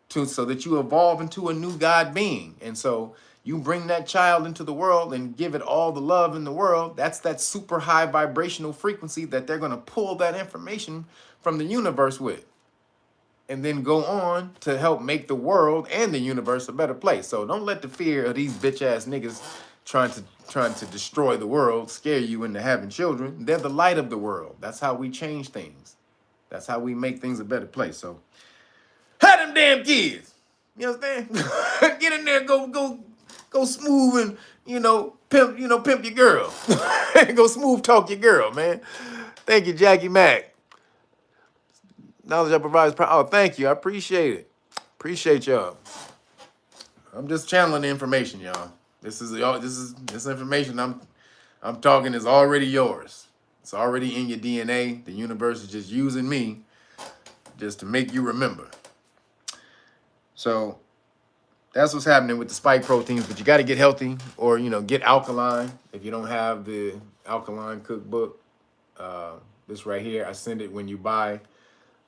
so that you evolve into a new God being. And so you bring that child into the world and give it all the love in the world. That's that super high vibrational frequency that they're going to pull that information from the universe with, and then go on to help make the world and the universe a better place. So don't let the fear of these bitch ass niggas trying to destroy the world scare you into having children. They're the light of the world. That's how we change things. That's how we make things a better place. So have them damn kids. You understand? Get in there, go smooth and pimp your girl. Go smooth talk your girl, man. Thank you, Jackie Mack. Knowledge I provide is oh, thank you. I appreciate it. Appreciate y'all. I'm just channeling the information, y'all. This information I'm talking is already yours. It's already in your DNA. The universe is just using me just to make you remember. So that's what's happening with the spike proteins, but you got to get healthy or, get alkaline. If you don't have the alkaline cookbook, this right here, I send it when you buy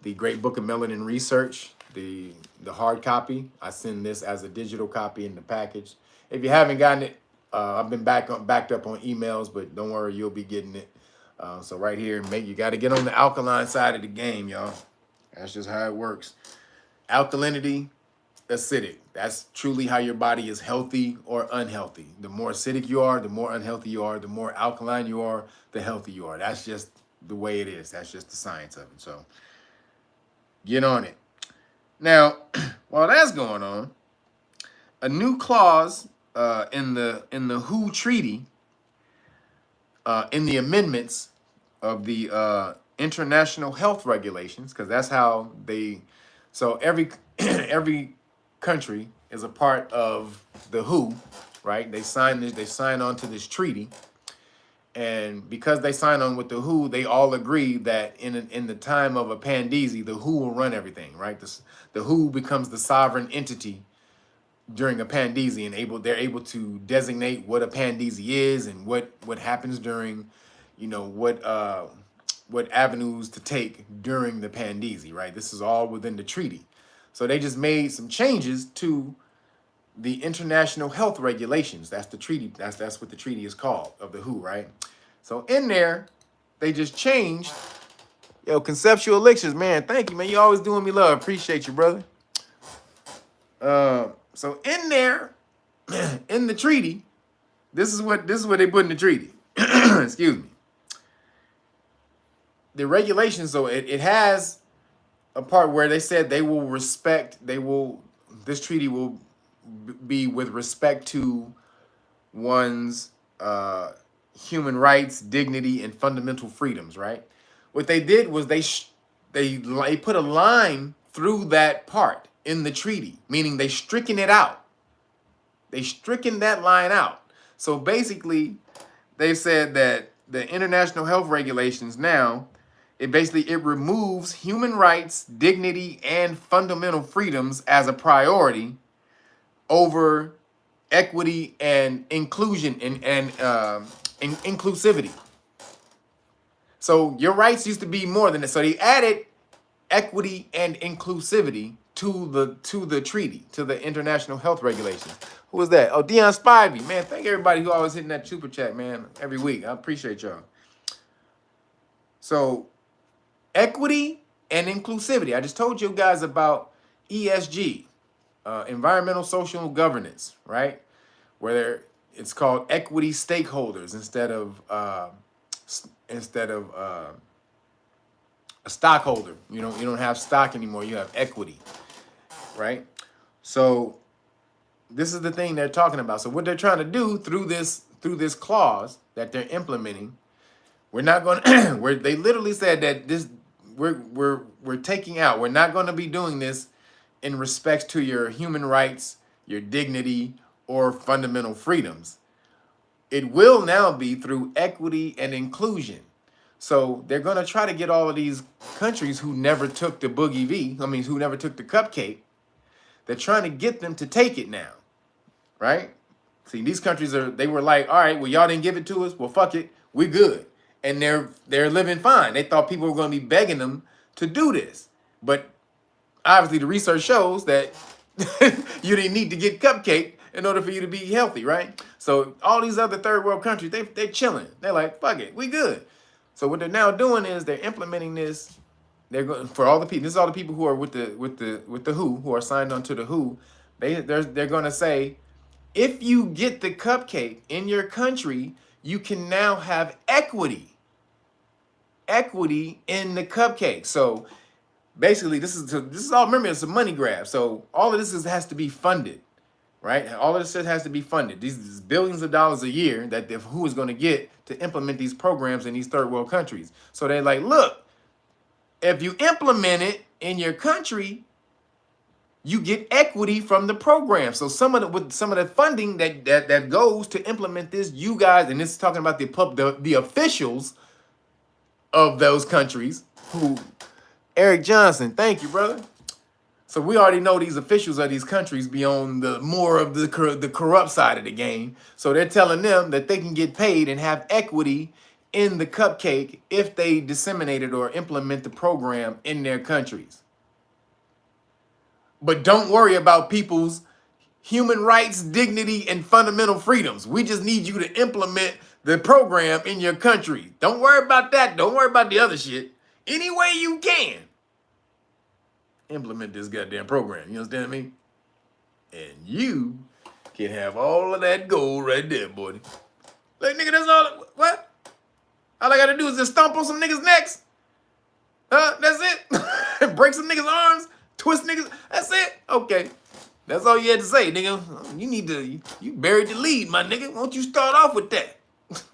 the Great Book of Melanin Research, the hard copy. I send this as a digital copy in the package. If you haven't gotten it, I've been backed up on emails, but don't worry, you'll be getting it. So right here, you got to get on the alkaline side of the game, y'all. That's just how it works. Alkalinity, acidic. That's truly how your body is healthy or unhealthy. The more acidic you are, the more unhealthy you are. The more alkaline you are, the healthier you are. That's just the way it is. That's just the science of it. So get on it. Now, while that's going on, a new clause in the WHO treaty, in the amendments of the international health regulations, because that's how so every country is a part of the WHO, right? They sign on to this treaty. And because they sign on with the WHO, they all agree that in the time of a pandemic, the WHO will run everything, right? The WHO becomes the sovereign entity during a pandemic, and they're able to designate what a pandemic is and what happens during, what avenues to take during the pandemic, right? This is all within the treaty. So they just made some changes to the international health regulations. That's the treaty. That's what the treaty is called, of the WHO, right? So in there, they just changed. Conceptual elixirs, man. Thank you, man. You always doing me love. Appreciate you, brother. So in there, in the treaty, this is what they put in the treaty. Excuse me. The regulations, so it has a part where they said this treaty will be with respect to one's human rights, dignity, and fundamental freedoms, right? What they did was they put a line through that part in the treaty, meaning they stricken it out. They stricken that line out. So basically, they said that the international health regulations now, it removes human rights, dignity, and fundamental freedoms as a priority over equity and inclusion and inclusivity. So your rights used to be more than this. So they added equity and inclusivity to the treaty, to the international health regulations. Who was that? Oh, Dion Spivey. Man, thank everybody who always hitting that super chat, man, every week. I appreciate y'all. So equity and inclusivity. I just told you guys about ESG, environmental social governance, right? Where it's called equity stakeholders instead of a stockholder. You don't have stock anymore. You have equity, right? So this is the thing they're talking about. So what they're trying to do through this clause that they're implementing, we're not going to. Where they literally said that we're taking out. We're not going to be doing this in respect to your human rights, your dignity, or fundamental freedoms. It will now be through equity and inclusion. So they're going to try to get all of these countries who never took the who never took the cupcake, they're trying to get them to take it now, right? See, these countries they were like, all right, well, y'all didn't give it to us. Well, fuck it, we good. And they're living fine. They thought people were going to be begging them to do this. But obviously the research shows that you didn't need to get cupcake in order for you to be healthy, right? So all these other third world countries, they're chilling. They're like, fuck it, we good. So what they're now doing is they're implementing this. They're going for all the people. This is all the people who are with the who are signed on to the WHO. They're going to say, if you get the cupcake in your country, you can now have equity in the cupcake. So basically, this is all. Remember, it's a money grab. So all of this has to be funded, right? All of this shit has to be funded. These billions of dollars a year that the WHO is going to get to implement these programs in these third world countries. So they're like, look, if you implement it in your country, you get equity from the program. So some of the funding that goes to implement this, you guys, and this is talking about the officials of those countries who. Eric Johnson, thank you, brother. So we already know these officials of these countries be on the more of the corrupt side of the game. So they're telling them that they can get paid and have equity in the cupcake if they disseminate it or implement the program in their countries. But don't worry about people's human rights, dignity, and fundamental freedoms. We just need you to implement the program in your country. Don't worry about that. Don't worry about the other shit. Any way you can. Implement this goddamn program. You understand me? And you can have all of that gold right there, boy. Like, nigga, that's all. What? All I gotta do is just stomp on some niggas' necks. That's it? Break some niggas' arms? Twist niggas? That's it? Okay. That's all you had to say, nigga. You buried the lead, my nigga. Why don't you start off with that?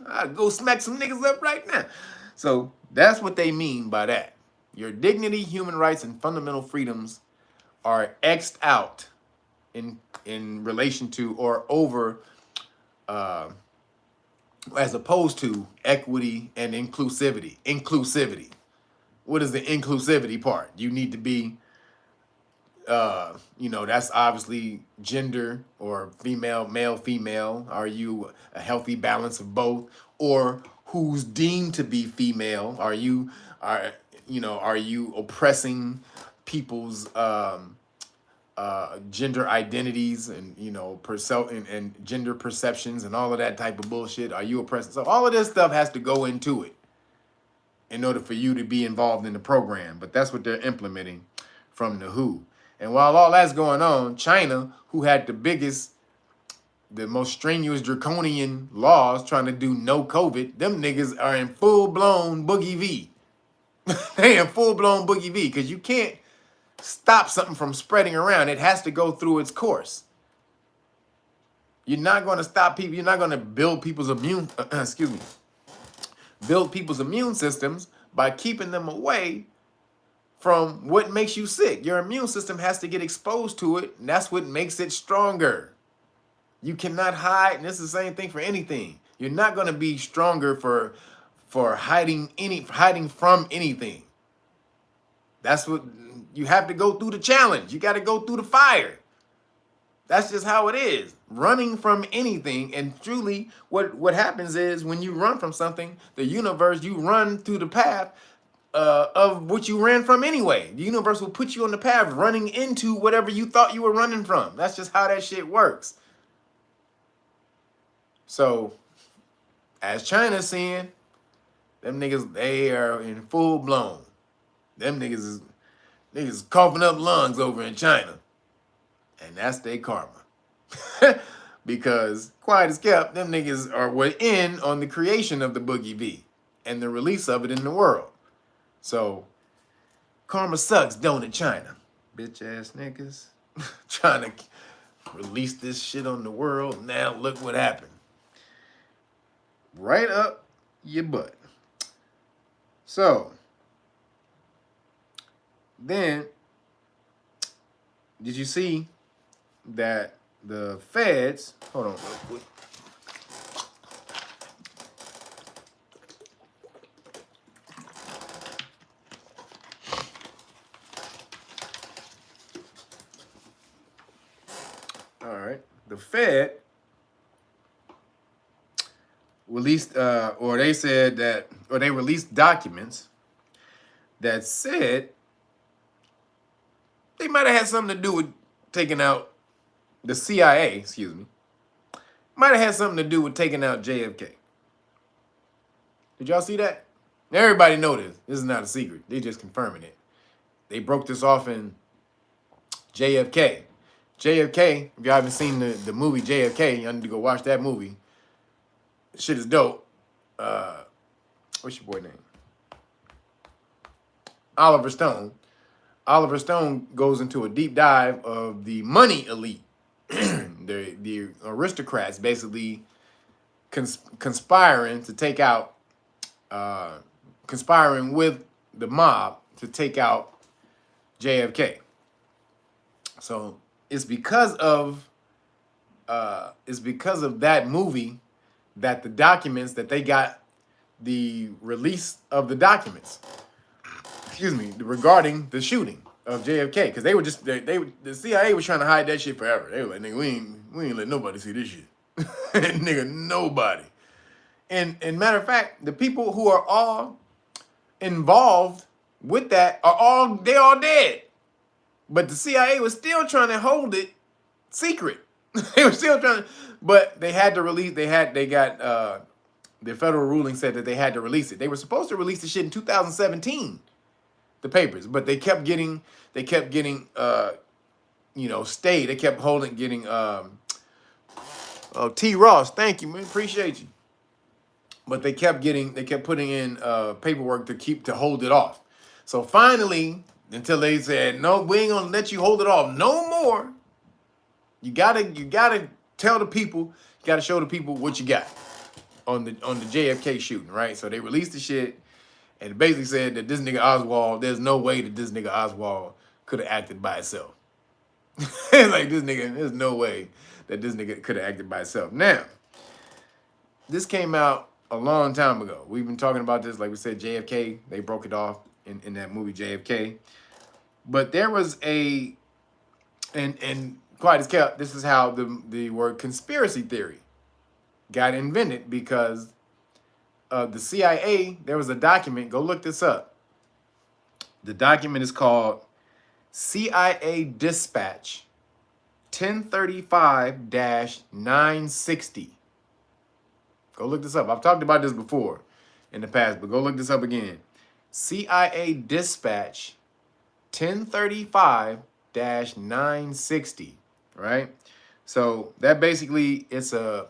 I'll go smack some niggas up right now. So that's what they mean by that. Your dignity, human rights, and fundamental freedoms are X'd out in relation to or over, as opposed to equity and inclusivity. Inclusivity. What is the inclusivity part? You need to be, that's obviously gender or female, male, female. Are you a healthy balance of both? Or who's deemed to be female? Are you oppressing people's gender identities and and gender perceptions and all of that type of bullshit? Are you oppressing? So all of this stuff has to go into it in order for you to be involved in the program. But that's what they're implementing from the WHO. And while all that's going on, China, who had the most strenuous draconian laws trying to do no COVID, them niggas are in full-blown boogie V. They in full-blown boogie V, because you can't stop something from spreading around. It has to go through its course. You're not going to stop people. You're not going to build people's build people's immune systems by keeping them away from what makes you sick. Your immune system has to get exposed to it, and that's what makes it stronger. You cannot hide, and this is the same thing for anything. You're not going to be stronger for hiding from anything. That's what you have to go through the challenge. You got to go through the fire. That's just how it is. Running from anything, and truly what happens is when you run from something, the universe, you run through the path of what you ran from anyway. The universe will put you on the path running into whatever you thought you were running from. That's just how that shit works. So, as China's saying, them niggas, they are in full blown. Them niggas is coughing up lungs over in China. And that's their karma. Because, quiet as kept, them niggas were in on the creation of the Boogie V and the release of it in the world. So, karma sucks, don't it, China? Bitch ass niggas. Trying to release this shit on the world. Now look what happened. Right up your butt. So, then, did you see that the feds, hold on real quick. All right. The Fed released, or they said that, or they released documents that said they might have had something to do with taking out the CIA, excuse me, might have had something to do with taking out JFK. Did y'all see that? Everybody know this. This is not a secret. They just confirming it. They broke this off in JFK. JFK, if y'all haven't seen the movie JFK, y'all need to go watch that movie. Shit is dope. What's your boy name? Oliver Stone. Oliver Stone goes into a deep dive of the money elite. the aristocrats basically conspiring to take out, conspiring with the mob to take out JFK. So it's because of that movie that the documents that they got, the release of the documents, excuse me, regarding the shooting of JFK, because they were just the CIA was trying to hide that shit forever. They were like, nigga, we ain't let nobody see this shit. Nigga, nobody. And matter of fact, the people who are all involved with that are all dead. But the CIA was still trying to hold it secret. They were still trying to, but they had to release, they got the federal ruling said that they had to release it. They were supposed to release the shit in 2017, the papers, but they kept getting stayed. They kept getting T. Ross, thank you, man, appreciate you. But they kept putting in paperwork to hold it off. So finally, until they said, no, we ain't gonna let you hold it off no more. You gotta tell the people, you gotta show the people what you got on the JFK shooting, right? So they released the shit and it basically said that this nigga Oswald, there's no way that this nigga Oswald could have acted by itself. Like this nigga, there's no way that this nigga could have acted by itself. Now, this came out a long time ago. We've been talking about this, like we said, JFK, they broke it off in that movie JFK. But there was and quiet as kept, this is how the word conspiracy theory got invented, because the CIA, there was a document, go look this up. The document is called CIA Dispatch 1035-960. Go look this up. I've talked about this before in the past, but go look this up again. CIA Dispatch 1035-960, right? So that basically it's a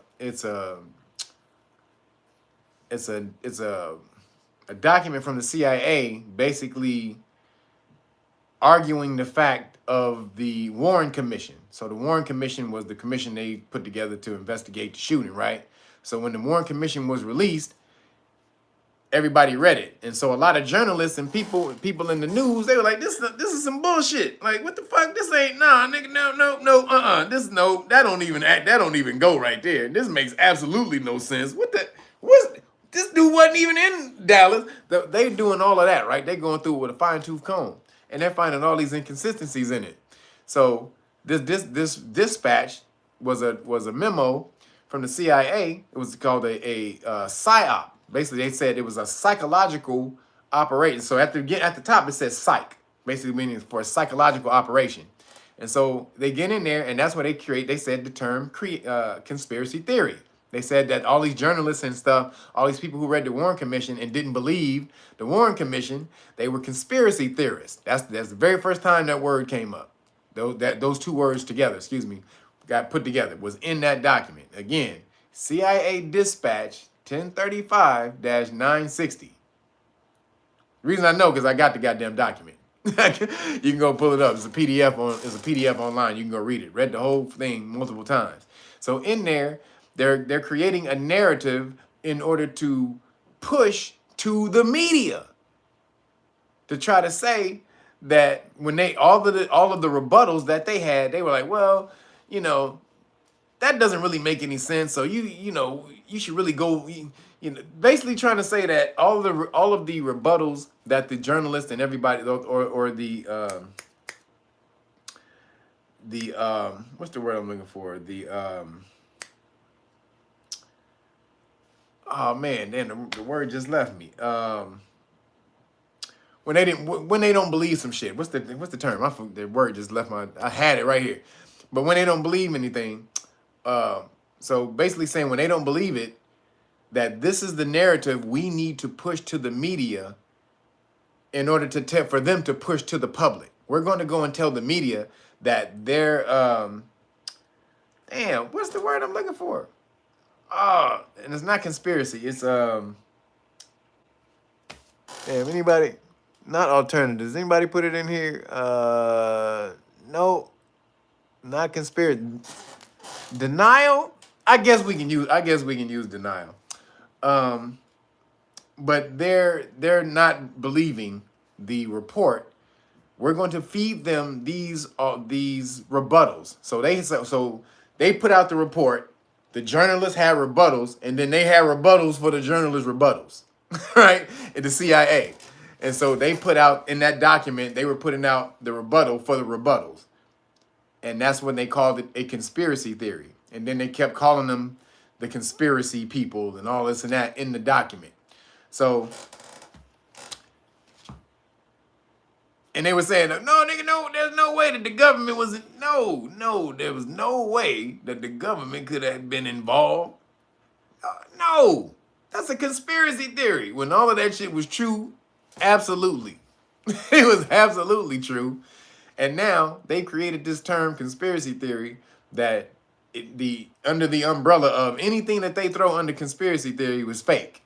document from the CIA basically arguing the fact of the Warren Commission. So the Warren Commission was the commission they put together to investigate the shooting, right? So when the Warren Commission was released, everybody read it. And so a lot of journalists and people in the news, they were like, this is some bullshit. Like, what the fuck? This ain't, nah, nigga, no, that don't even go right there. This makes absolutely no sense. This dude wasn't even in Dallas. They doing all of that, right? They going through it with a fine-tooth comb. And they're finding all these inconsistencies in it. So this dispatch was a memo from the CIA. It was called a PSYOP. Basically, they said it was a psychological operation. So at the top, it says psych, basically meaning for a psychological operation. And so they get in there, and that's what they said the term conspiracy theory. They said that all these journalists and stuff, all these people who read the Warren Commission and didn't believe the Warren Commission, they were conspiracy theorists. That's the very first time that word came up. Those two words together, got put together, was in that document. Again, CIA Dispatch 1035-960. The reason I know, because I got the goddamn document. You can go pull it up. It's a PDF online. You can go read it. Read the whole thing multiple times. So in there, they're creating a narrative in order to push to the media to try to say that when all of the rebuttals that they had, they were like, well, that doesn't really make any sense. So you should really go, basically trying to say that all of the rebuttals that the journalists and everybody or what's the word I'm looking for? Oh man, then the word just left me. When they don't believe some shit. What's the term? The word just left my. I had it right here. But when they don't believe anything, so basically saying when they don't believe it, that this is the narrative we need to push to the media in order to for them to push to the public. We're going to go and tell the media that they're damn, what's the word I'm looking for? And it's not conspiracy. It's damn, anybody, not alternatives. Anybody put it in here? No, not conspiracy. Denial. I guess we can use denial. But they're not believing the report. We're going to feed them these rebuttals. So they put out the report. The journalists had rebuttals, and then they had rebuttals for the journalists' rebuttals, right? At the CIA. And so they put out in that document, they were putting out the rebuttal for the rebuttals. And that's when they called it a conspiracy theory. And then they kept calling them the conspiracy people and all this and that in the document. So, and they were saying, no, nigga, no, there's no way that the government was, there was no way that the government could have been involved. No, that's a conspiracy theory. When all of that shit was true, absolutely. It was absolutely true. And now they created this term conspiracy theory that under the umbrella of anything that they throw under conspiracy theory was fake.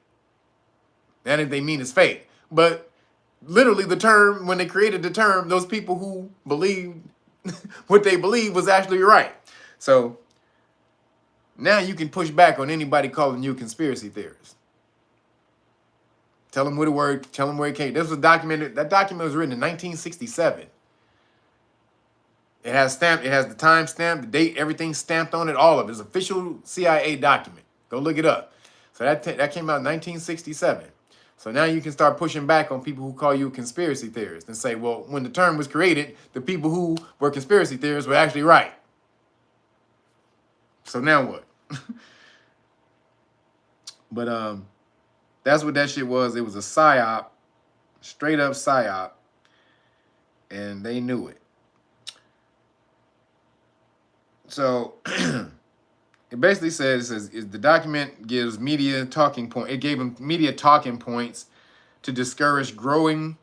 That if they mean it's fake. But literally the term, when they created the term, those people who believed what they believed was actually right. So now you can push back on anybody calling you a conspiracy theorist. Tell them where the word, tell them where it came. This was documented. That document was written in 1967. It has the time stamp, the date, everything stamped on it, all of it. It's official CIA document. Go look it up. So that came out in 1967. So now you can start pushing back on people who call you a conspiracy theorist and say, well, when the term was created, the people who were conspiracy theorists were actually right. So now what? But that's what that shit was. It was a psyop, straight up psyop, and they knew it. So it basically says the document gives media talking point. It gave them media talking points to discourage growing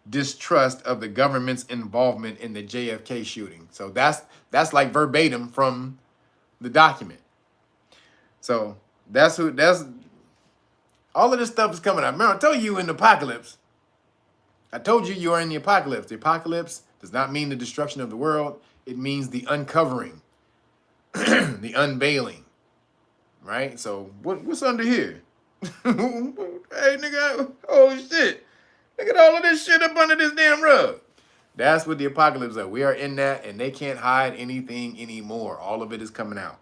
distrust of the government's involvement in the JFK shooting. So that's like verbatim from the document. So that's all of this stuff is coming out. Remember, I told you in the apocalypse. I told you are in the apocalypse. The apocalypse does not mean the destruction of the world. It means the uncovering. The unveiling, right? So what's under here? Hey, nigga, oh shit. Look at all of this shit up under this damn rug. That's what the apocalypse is. We are in that, and they can't hide anything anymore. All of it is coming out.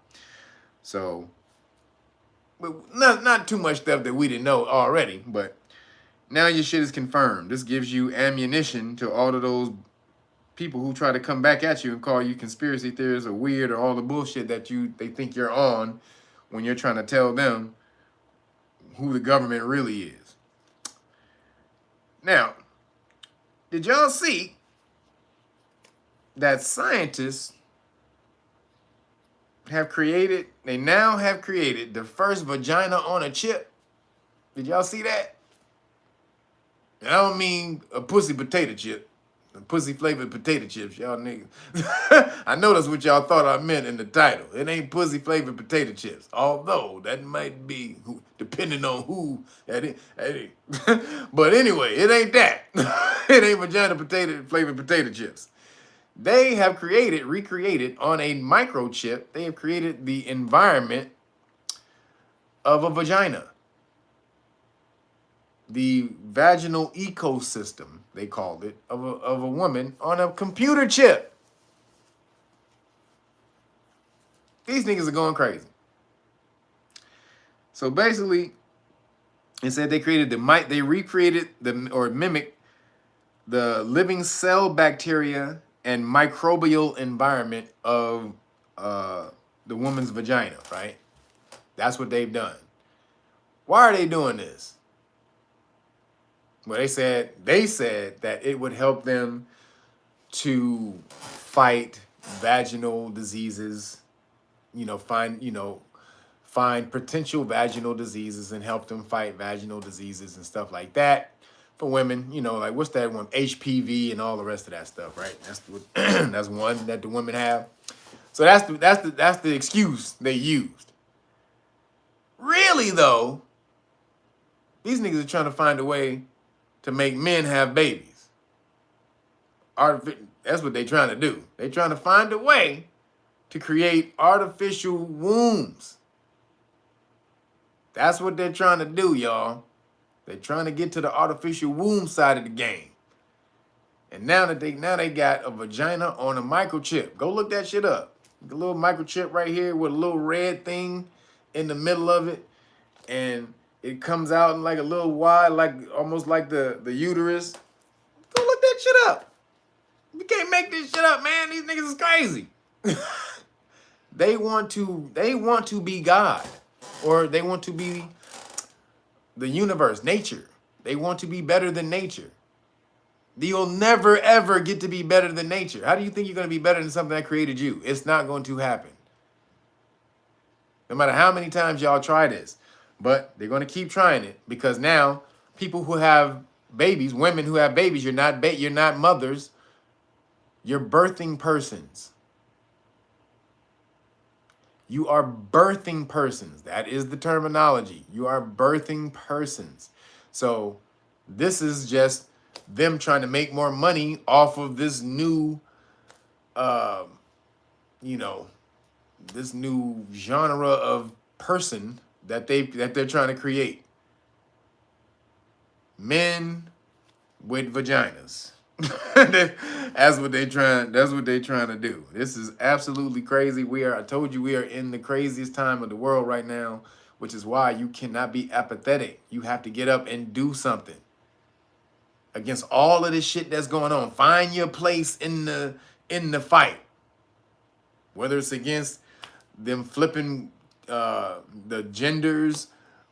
So, not too much stuff that we didn't know already, but now your shit is confirmed. This gives you ammunition to all of those people who try to come back at you and call you conspiracy theorists or weird or all the bullshit that they think you're on when you're trying to tell them who the government really is. Now, did y'all see that scientists now have created the first vagina on a chip? Did y'all see that? And I don't mean a pussy potato chip. Pussy flavored potato chips, y'all niggas. I know that's what y'all thought I meant in the title. It ain't pussy flavored potato chips. Although that might be depending on who that is. But anyway, it ain't that. It ain't vagina flavored potato chips. They have recreated on a microchip, they have created the environment of a vagina. The vaginal ecosystem, they called it, of a woman on a computer chip. These niggas are going crazy. So basically, it said they recreated or mimicked the living cell bacteria and microbial environment of the woman's vagina, right? That's what they've done. Why are they doing this? Well, they said that it would help them to fight vaginal diseases, find potential vaginal diseases and help them fight vaginal diseases and stuff like that for women. Like what's that one? HPV and all the rest of that stuff, right? That's what, that's one that the women have. So that's the excuse they used. Really though, these niggas are trying to find a way to make men have babies. That's what they're trying to do. They're trying to find a way to create artificial wombs. That's what they're trying to do, y'all. They're trying to get to the artificial womb side of the game. And now they got a vagina on a microchip. Go look that shit up. The little microchip right here with a little red thing in the middle of it. And it comes out in like a little wide, like almost like the uterus. Go look that shit up. You can't make this shit up, man. These niggas is crazy. They want to be God, or they want to be the universe, nature. They want to be better than nature. You'll never ever get to be better than nature. How do you think you're going to be better than something that created you? It's not going to happen. No matter how many times y'all try this. But they're going to keep trying it because now people who have babies, women who have babies, you're not mothers. You're birthing persons. You are birthing persons. That is the terminology. You are birthing persons. So this is just them trying to make more money off of this new, this new genre of person that they're trying to create. Men with vaginas. That's what they're trying to do. This is absolutely crazy. I told you we are in the craziest time of the world right now, which is why you cannot be apathetic. You have to get up and do something against all of this shit that's going on. Find your place in the fight. Whether it's against them flipping the genders,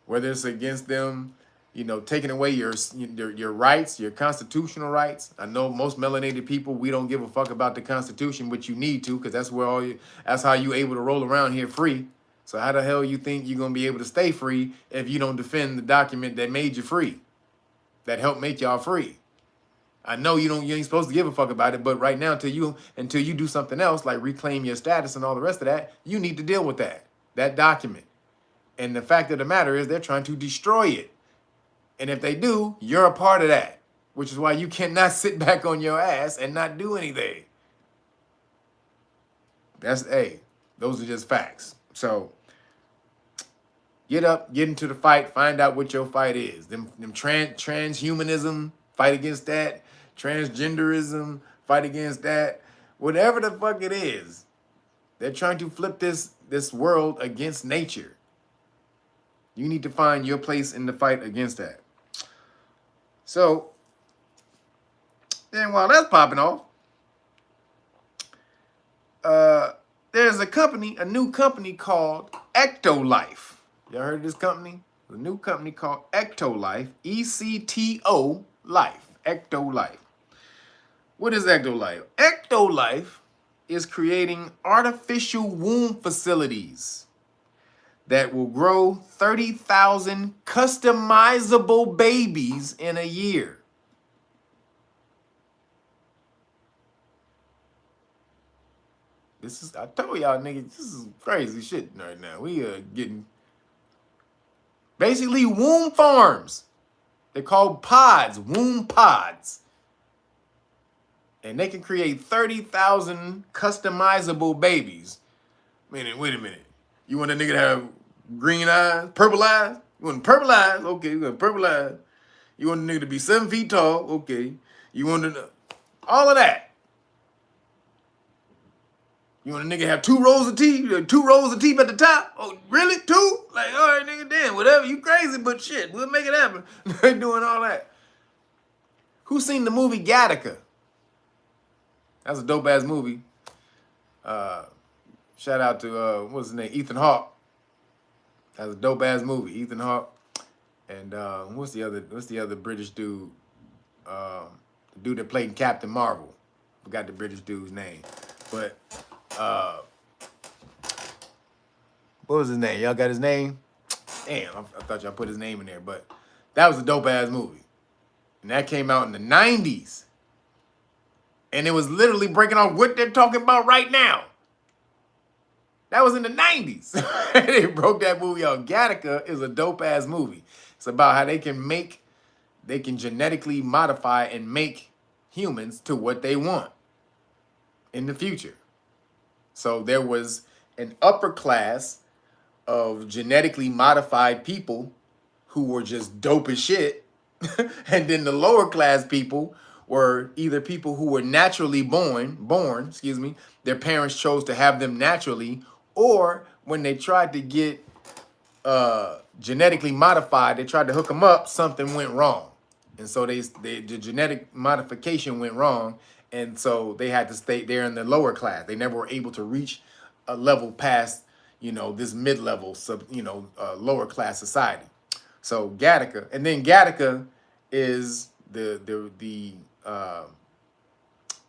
whether it's against them, taking away your rights, your constitutional rights. I know most melanated people, we don't give a fuck about the Constitution, but you need to, because that's how you able to roll around here free. So how the hell you think you're gonna be able to stay free if you don't defend the document that made you free, that helped make y'all free? I know you ain't supposed to give a fuck about it, but right now, until you do something else, like reclaim your status and all the rest of that, you need to deal with that document. And the fact of the matter is they're trying to destroy it. And if they do, you're a part of that, which is why you cannot sit back on your ass and not do anything. Those are just facts. So get up, get into the fight, find out what your fight is. Them transhumanism, fight against that. Transgenderism, fight against that. Whatever the fuck it is, they're trying to flip this world against nature. You need to find your place in the fight against that. So, then while that's popping off, there's a new company called Ectolife. Y'all heard of this company? A new company called Ectolife, ECTO Life, Ectolife. What is Ectolife? Ectolife is creating artificial womb facilities that will grow 30,000 customizable babies in a year. I told y'all niggas, this is crazy shit right now. We are getting basically womb farms. They're called pods, womb pods. And they can create 30,000 customizable babies. Wait a minute. You want a nigga to have green eyes, purple eyes? You want purple eyes? Okay, you got purple eyes. You want a nigga to be 7 feet tall? Okay. You want all of that. You want a nigga to have 2 rows of teeth? 2 rows of teeth at the top? Oh, really? 2? Like, all right, nigga, damn, whatever. You crazy, but shit, we'll make it happen. They doing all that. Who seen the movie Gattaca? That's a dope ass movie. Shout out to what's his name, Ethan Hawke. That's a dope ass movie, Ethan Hawke. And what's the other British dude? The dude that played Captain Marvel. Forgot the British dude's name, but what was his name? Y'all got his name? Damn, I thought y'all put his name in there, but that was a dope ass movie, and that came out in the '90s, and it was literally breaking off what they're talking about right now. That was in the '90s. They broke that movie out. Gattaca is a dope ass movie. It's about how they can genetically modify and make humans to what they want in the future. So there was an upper class of genetically modified people who were just dope as shit. And then the lower class people were either people who were naturally born, their parents chose to have them naturally, or when they tried to get genetically modified, they tried to hook them up, something went wrong. And so the genetic modification went wrong, and so they had to stay there in the lower class. They never were able to reach a level past, this mid-level, lower class society. So Gattaca, and then Gattaca is the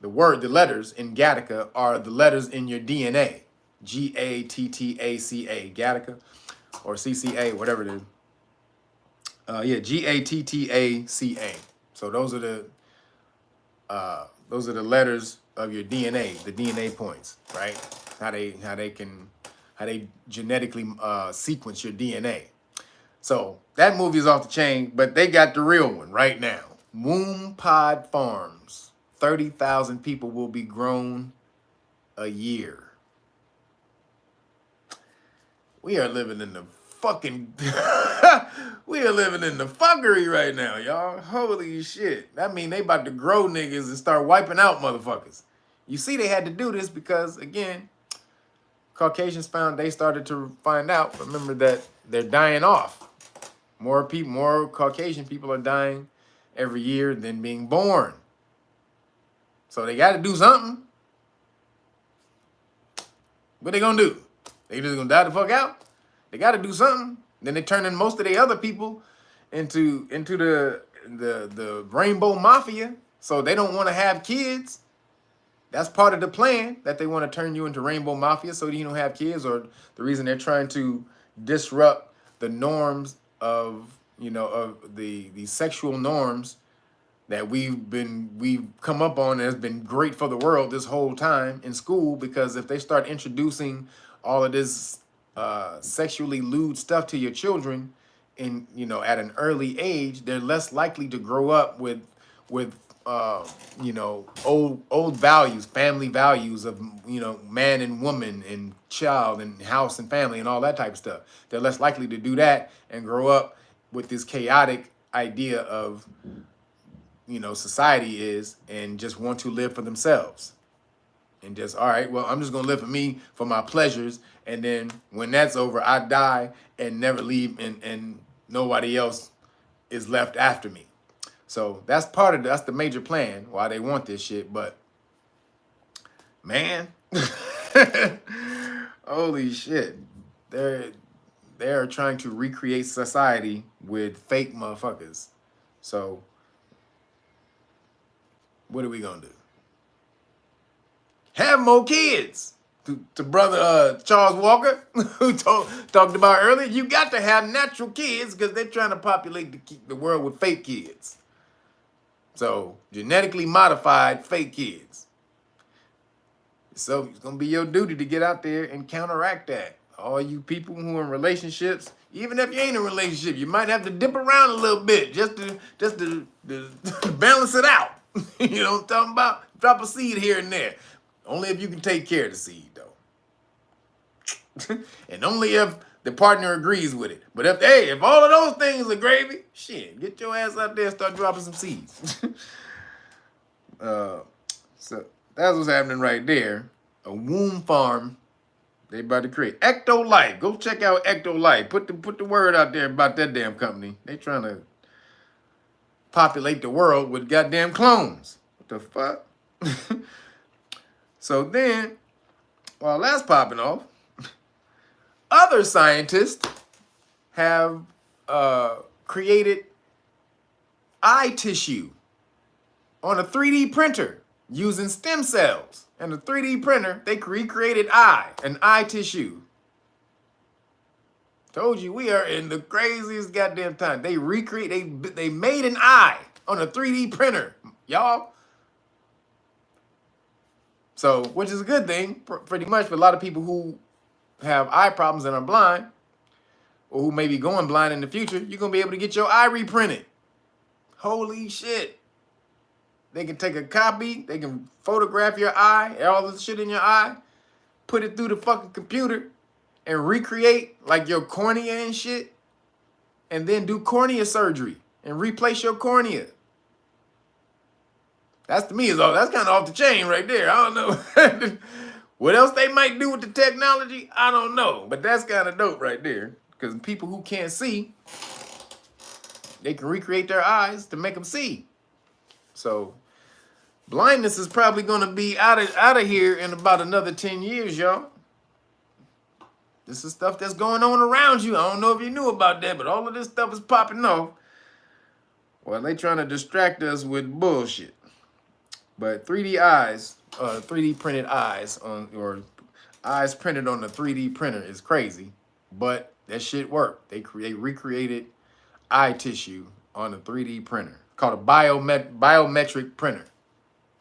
letters in Gattaca are the letters in your DNA. Gattaca, Gattaca, or CCA, whatever it is. Gattaca. So those are the letters of your DNA, the DNA points, right? How they genetically sequence your DNA. So that movie is off the chain, but they got the real one right now. Womb Pod Farms. 30,000 people will be grown a year. We are living in the fucking we are living in the fuckery right now, y'all. Holy shit. That mean they about to grow niggas and start wiping out motherfuckers. You see, they had to do this because, again, Caucasians started to find out, remember, that they're dying off. More Caucasian people are dying every year than being born. So they got to do something. What they gonna do? They just gonna die the fuck out? They got to do something. Then they turn in most of the other people into the rainbow mafia. So they don't want to have kids. That's part of the plan, that they want to turn you into rainbow mafia so that you don't have kids, or the reason they're trying to disrupt the norms of the sexual norms that we've come up on, and has been great for the world this whole time in school. Because if they start introducing all of this sexually lewd stuff to your children at an early age, they're less likely to grow up with old values, family values of man and woman and child and house and family and all that type of stuff. They're less likely to do that and grow up with this chaotic idea of society is, and just want to live for themselves. And just, all right, well, I'm just going to live for me, for my pleasures. And then when that's over, I die and never leave, and nobody else is left after me. So that's the major plan why they want this shit. But, man, holy shit. They're trying to recreate society with fake motherfuckers. So what are we going to do? Have more kids. To brother Charles Walker, who talked about earlier, you got to have natural kids because they're trying to populate the world with fake kids. So genetically modified fake kids. So it's going to be your duty to get out there and counteract that. All you people who are in relationships, even if you ain't in a relationship, you might have to dip around a little bit just to balance it out. You know what I'm talking about? Drop a seed here and there. Only if you can take care of the seed, though. And only if the partner agrees with it. But if all of those things are gravy, shit, get your ass out there and start dropping some seeds. So that's what's happening right there. A womb farm they about to create. Ecto Life. Go check out Ecto Life. Put the word out there about that damn company. They trying to populate the world with goddamn clones. What the fuck? So then, while that's popping off, other scientists have created eye tissue on a 3D printer using stem cells. And a 3D printer, they recreated an eye tissue. Told you, we are in the craziest goddamn time. They made an eye on a 3D printer, y'all. So, which is a good thing, pretty much for a lot of people who have eye problems and are blind, or who may be going blind in the future. You're going to be able to get your eye reprinted. Holy shit. They can take a copy, they can photograph your eye, all the shit in your eye, put it through the fucking computer, and recreate like your cornea and shit, and then do cornea surgery and replace your cornea. That's, to me, that's kind of off the chain right there. I don't know. What else they might do with the technology, I don't know. But that's kind of dope right there. Because people who can't see, they can recreate their eyes to make them see. So blindness is probably going to be out of here in about another 10 years, y'all. This is stuff that's going on around you. I don't know if you knew about that, but all of this stuff is popping off. Well, they trying to distract us with bullshit. But 3D eyes, 3D printed eyes or eyes printed on the 3D printer is crazy. But that shit worked. They recreated eye tissue on a 3D printer. It's called a biometric printer.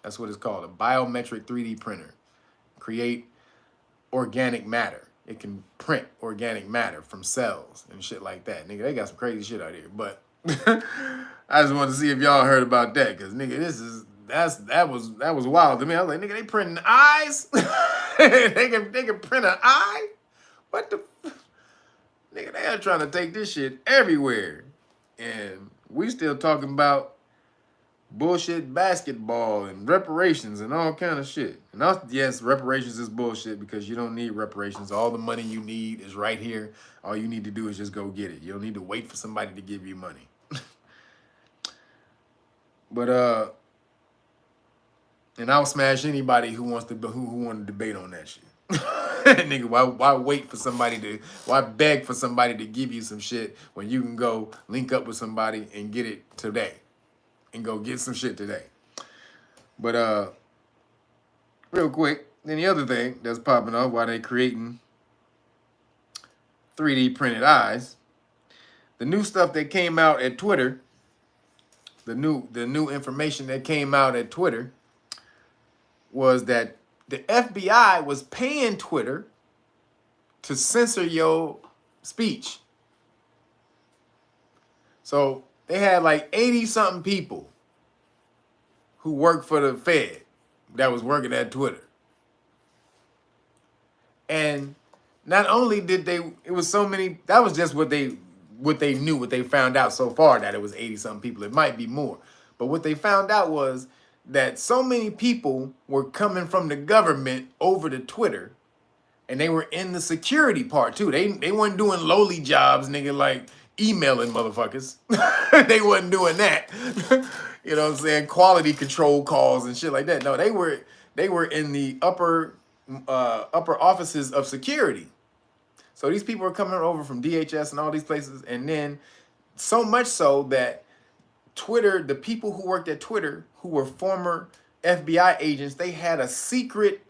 That's what it's called, a biometric 3D printer. Create organic matter. It can print organic matter from cells and shit like that. Nigga, they got some crazy shit out here. But I just wanted to see if y'all heard about that. Because, nigga, that was wild to me. I was like, nigga, they printing eyes? they can print an eye? What the... Nigga, they are trying to take this shit everywhere. And we still talking about bullshit basketball and reparations and all kind of shit. And yes, reparations is bullshit because you don't need reparations. All the money you need is right here. All you need to do is just go get it. You don't need to wait for somebody to give you money. But and I'll smash anybody who wants to who want to debate on that shit. Nigga, why beg for somebody to give you some shit when you can go link up with somebody and get it today and go get some shit today. But real quick, then the other thing that's popping up while they creating 3D printed eyes, the new stuff that came out at Twitter, the new information that came out at Twitter was that the FBI was paying Twitter to censor your speech. So they had like 80-something people who worked for the Fed that was working at Twitter. And not only did it was so many, that was just what they knew, what they found out so far, that it was 80-something people. It might be more. But what they found out was that so many people were coming from the government over to Twitter, and they were in the security part too. They weren't doing lowly jobs, nigga, like emailing motherfuckers. They wasn't doing that. You know what I'm saying? Quality control calls and shit like that. No, they were in the upper offices of security. So these people are coming over from DHS and all these places, and then so much so that Twitter, the people who worked at Twitter, who were former FBI agents, they had a secret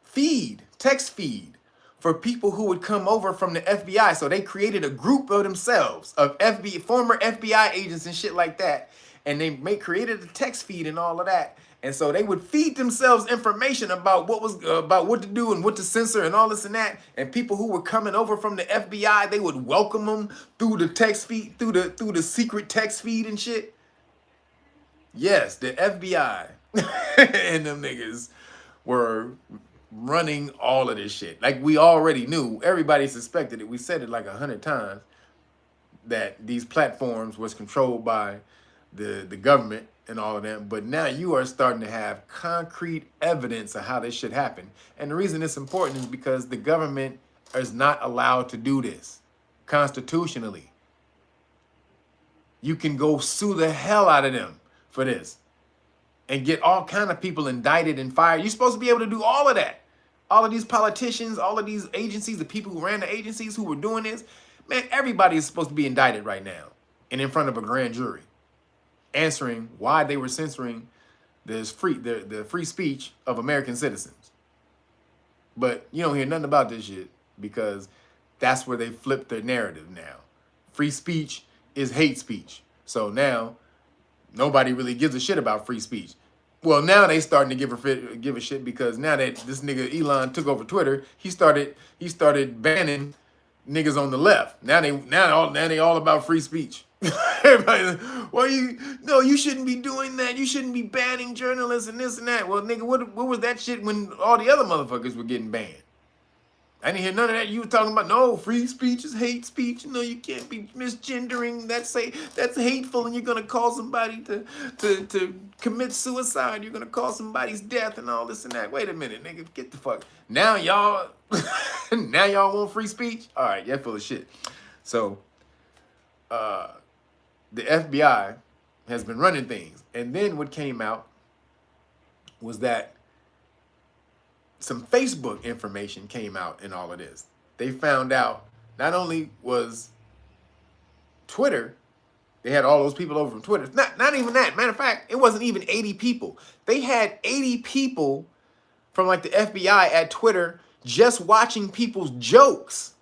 feed, text feed for people who would come over from the FBI. So they created a group of themselves of former FBI agents and shit like that, and they created a text feed and all of that. And so they would feed themselves information about what to do and what to censor and all this and that. And people who were coming over from the FBI, they would welcome them through the text feed, through the secret text feed and shit. Yes, the FBI and them niggas were running all of this shit. Like we already knew, everybody suspected it. We said it like 100 times that these platforms was controlled by the government and all of that, but now you are starting to have concrete evidence of how this should happen. And the reason it's important is because the government is not allowed to do this constitutionally. You can go sue the hell out of them for this. and get all kind of people indicted and fired. You're supposed to be able to do all of that. All of these politicians, all of these agencies, the people who ran the agencies who were doing this, man, everybody is supposed to be indicted right now and in front of a grand jury, answering why they were censoring the free speech of American citizens. But you don't hear nothing about this shit because that's where they flipped their narrative now. Free speech is hate speech. So now nobody really gives a shit about free speech. Well, now they starting to give a shit because now that this nigga Elon took over Twitter, he started banning niggas on the left. Now they all about free speech. Everybody, well, you shouldn't be doing that. You shouldn't be banning journalists and this and that. Well, nigga, what was that shit when all the other motherfuckers were getting banned? I didn't hear none of that. You were talking about, no, free speech is hate speech. No, you can't be misgendering. That's hateful, and you're gonna cause somebody to commit suicide. You're gonna cause somebody's death and all this and that. Wait a minute, nigga, get the fuck. Now y'all want free speech? All right, you're full of shit. So the FBI has been running things. And then what came out was that some Facebook information came out in all of this. They found out not only was Twitter, they had all those people over from Twitter. Not even that. Matter of fact, it wasn't even 80 people. They had 80 people from like the FBI at Twitter just watching people's jokes.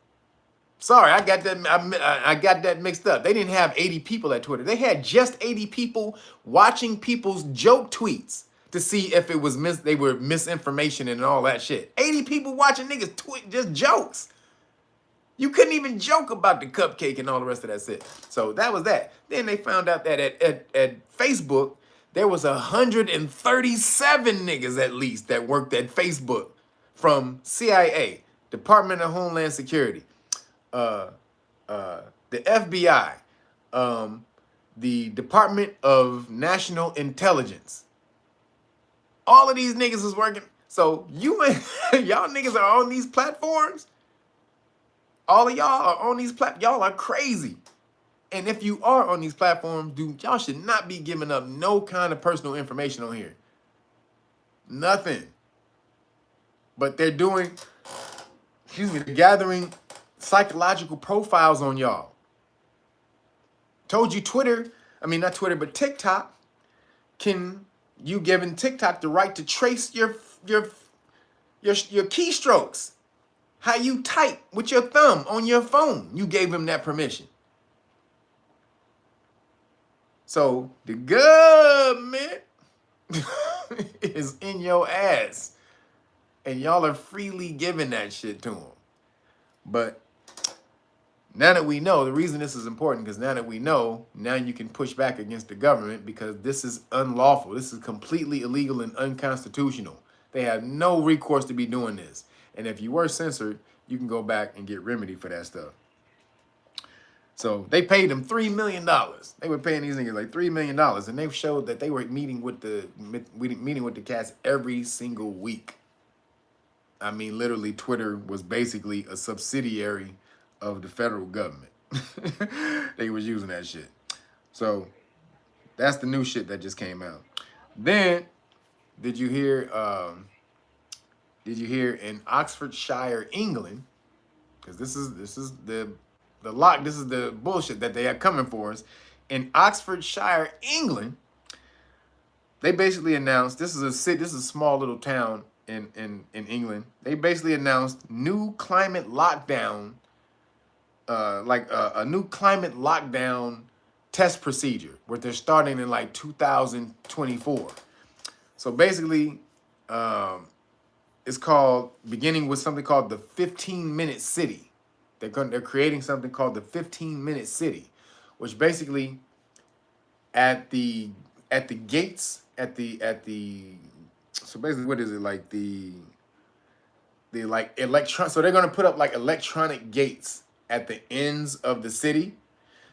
Sorry, I got that mixed up. They didn't have 80 people at Twitter. They had just 80 people watching people's joke tweets to see if it was they were misinformation and all that shit. 80 people watching niggas tweet just jokes. You couldn't even joke about the cupcake and all the rest of that shit. So that was that. Then they found out that at Facebook, there was 137 niggas at least that worked at Facebook from CIA, Department of Homeland Security, the FBI, the Department of National Intelligence. All of these niggas was working. So y'all niggas are on these platforms. All of y'all are on these platforms. Y'all are crazy. And if you are on these platforms, dude, y'all should not be giving up no kind of personal information on here. Nothing. But they're they're gathering psychological profiles on y'all. Told you not Twitter, but TikTok you giving TikTok the right to trace your keystrokes, how you type with your thumb on your phone. You gave them that permission. So the government is in your ass, and y'all are freely giving that shit to them. But now that we know, the reason this is important, because now that we know, now you can push back against the government because this is unlawful. This is completely illegal and unconstitutional. They have no recourse to be doing this. And if you were censored, you can go back and get remedy for that stuff. So they paid them $3 million. They were paying these niggas like $3 million. And they showed that they were meeting with the cats every single week. I mean, literally, Twitter was basically a subsidiary of the federal government. They was using that shit. So that's the new shit that just came out. Then did you hear in Oxfordshire, England, because this is the bullshit that they have coming for us. In Oxfordshire, England, they basically announced, this is a small little town in England. They basically announced new climate lockdown, a new climate lockdown test procedure, where they're starting in like 2024. So basically, it's beginning with something called the 15-minute city. They're creating something called the 15-minute city, which basically at the gates, so basically what is it, like so they're gonna put up like electronic gates at the ends of the city.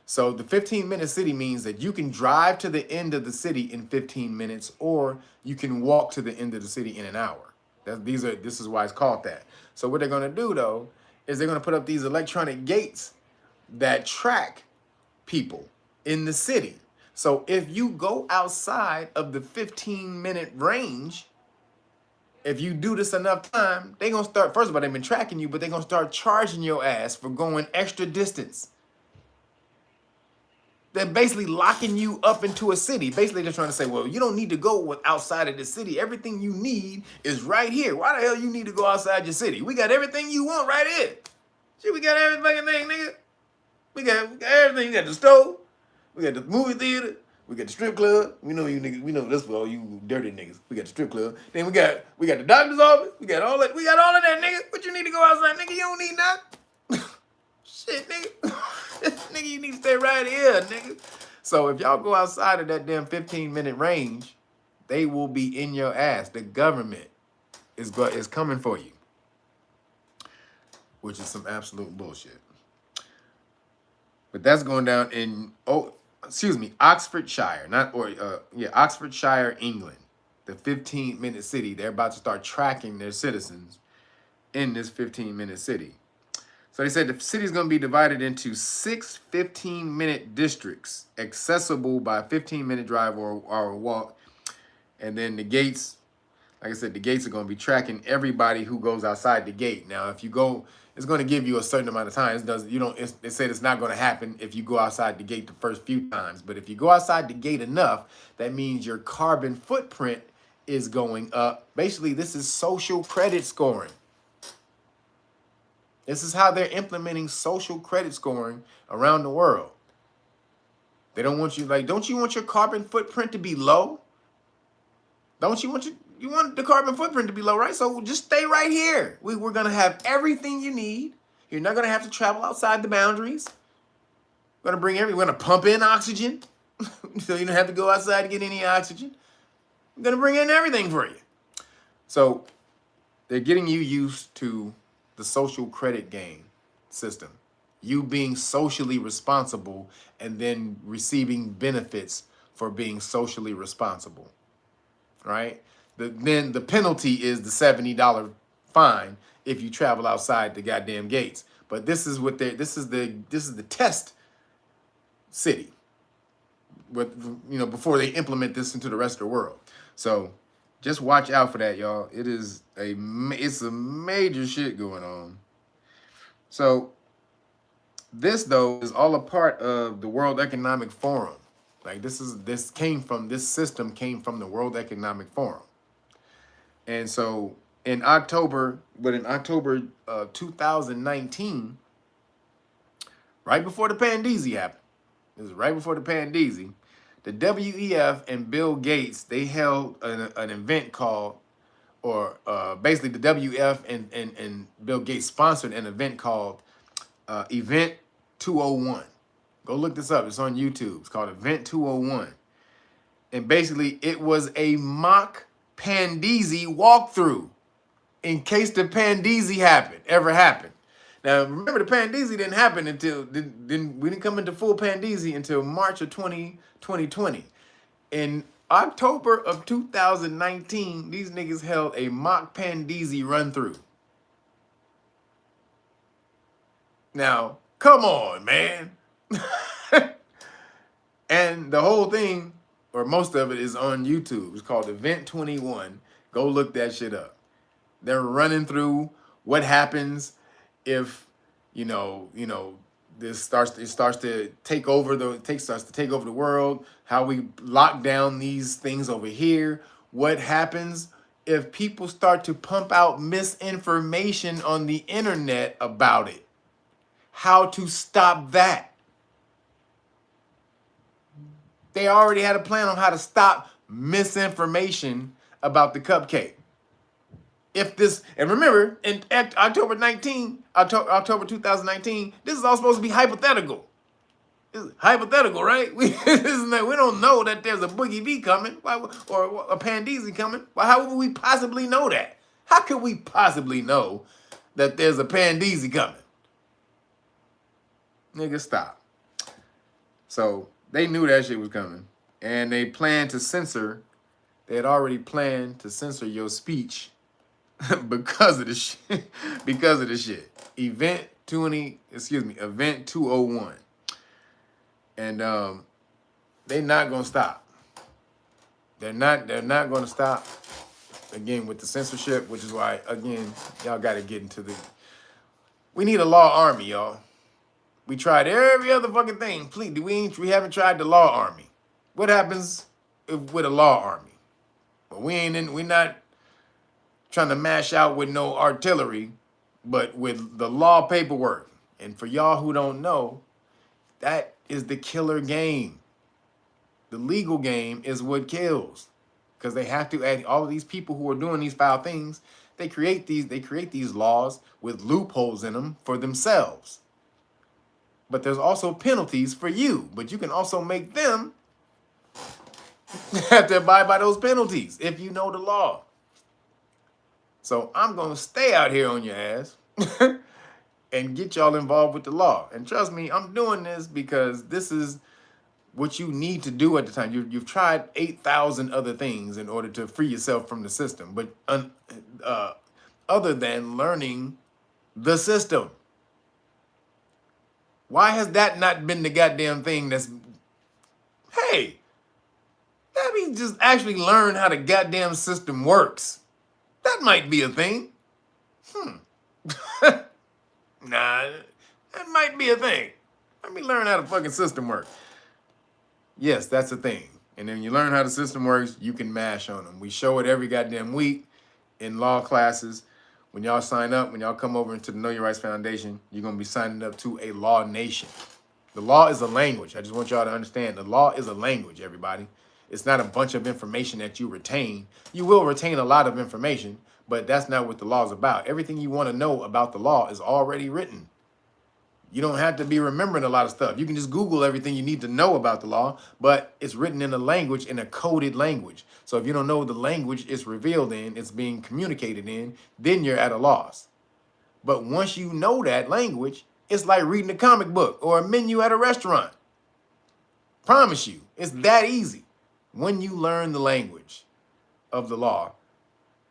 So the 15-minute city means that you can drive to the end of the city in 15 minutes, or you can walk to the end of the city in an hour. This is why it's called that. So what they're gonna do though is they're gonna put up these electronic gates that track people in the city. So if you go outside of the 15-minute range, if you do this enough time, they gonna start, first of all, they've been tracking you, but they're gonna start charging your ass for going extra distance. They're basically locking you up into a city. Basically, they're trying to say, well, you don't need to go outside of the city. Everything you need is right here. Why the hell you need to go outside your city? We got everything you want right here. Shit, we got every fucking thing, nigga. We got everything. We got the stove. We got the movie theater. We got the strip club. We know you niggas. We know this for all you dirty niggas. We got the strip club. Then we got the doctor's office. We got all that. We got all of that, nigga. What you need to go outside, nigga? You don't need nothing. Shit, nigga. Nigga, you need to stay right here, nigga. So if y'all go outside of that damn 15-minute range, they will be in your ass. The government is coming for you, which is some absolute bullshit. But that's going down in Oxfordshire, Oxfordshire, England. The 15-minute city. They're about to start tracking their citizens in this 15-minute city. So they said the city is going to be divided into 6 15-minute districts, accessible by 15-minute drive or walk. And then the gates, like I said, the gates are going to be tracking everybody who goes outside the gate. Now, if you go, it's going to give you a certain amount of time. They said it's not going to happen if you go outside the gate the first few times. But if you go outside the gate enough, that means your carbon footprint is going up. Basically, this is social credit scoring. This is how they're implementing social credit scoring around the world. They don't want you, don't you want your carbon footprint to be low? Don't you want you want the carbon footprint to be low, right? So just stay right here. We're going to have everything you need. You're not going to have to travel outside the boundaries. We're going to pump in oxygen. So you don't have to go outside to get any oxygen. We're going to bring in everything for you. So they're getting you used to the social credit game system. You being socially responsible and then receiving benefits for being socially responsible, right? Then the penalty is the $70 fine if you travel outside the goddamn gates. But this is the test city, before they implement this into the rest of the world. So just watch out for that, y'all. It's a major shit going on. So this, though, is all a part of the World Economic Forum. Like this system came from the World Economic Forum. And so in October 2019, right before the Pandemic happened, this is right before the Pandemic, the WEF and Bill Gates, they held an event called, basically the WEF and Bill Gates sponsored an event called Event 201. Go look this up. It's on YouTube. It's called Event 201. And basically it was a mock Pandemic walkthrough in case the Pandemic ever happened. Now, remember, the Pandemic didn't happen we didn't come into full Pandemic until March of 2020. In October of 2019, these niggas held a mock Pandemic run through. Now, come on, man. And the whole thing, or most of it, is on YouTube. It's called Event 21. Go look that shit up. They're running through what happens if this starts to take over the world, how we lock down these things over here, what happens if people start to pump out misinformation on the internet about it, how to stop that. They already had a plan on how to stop misinformation about the cupcake. And remember, in October 2019, this is all supposed to be hypothetical. This is hypothetical, right? We don't know that there's a Boogie V coming or a Pandemic coming. Well, how would we possibly know that? How could we possibly know that there's a Pandemic coming? Nigga, stop. So they knew that shit was coming. And they had already planned to censor your speech because of the shit. Event 201. And they're not gonna stop. They're not gonna stop. Again, with the censorship, which is why, again, y'all gotta get into the. We need a law army, y'all. We tried every other fucking thing. Please, we haven't tried the law army. What happens with a law army? Well, we're not trying to mash out with no artillery, but with the law paperwork. And for y'all who don't know, that is the killer game. The legal game is what kills. Because they have to add all of these people who are doing these foul things, they create these laws with loopholes in them for themselves. But there's also penalties for you. But you can also make them have to abide by those penalties if you know the law. So I'm going to stay out here on your ass and get y'all involved with the law. And trust me, I'm doing this because this is what you need to do at the time. You've tried 8,000 other things in order to free yourself from the system, but other than learning the system. Why has that not been the goddamn thing that's, hey, let me just actually learn how the goddamn system works. That might be a thing. Nah, that might be a thing. Let me learn how the fucking system works. Yes, that's a thing. And then you learn how the system works, you can mash on them. We show it every goddamn week in law classes. When y'all sign up, when y'all come over into the Know Your Rights Foundation, you're going to be signing up to a law nation. The law is a language. I just want y'all to understand. The law is a language, everybody. It's not a bunch of information that you retain. You will retain a lot of information, but that's not what the law is about. Everything you want to know about the law is already written. You don't have to be remembering a lot of stuff. You can just Google everything you need to know about the law, but it's written in a language, in a coded language. So if you don't know the language it's revealed in, it's being communicated in, then you're at a loss. But once you know that language, it's like reading a comic book or a menu at a restaurant. Promise you, it's that easy. When you learn the language of the law,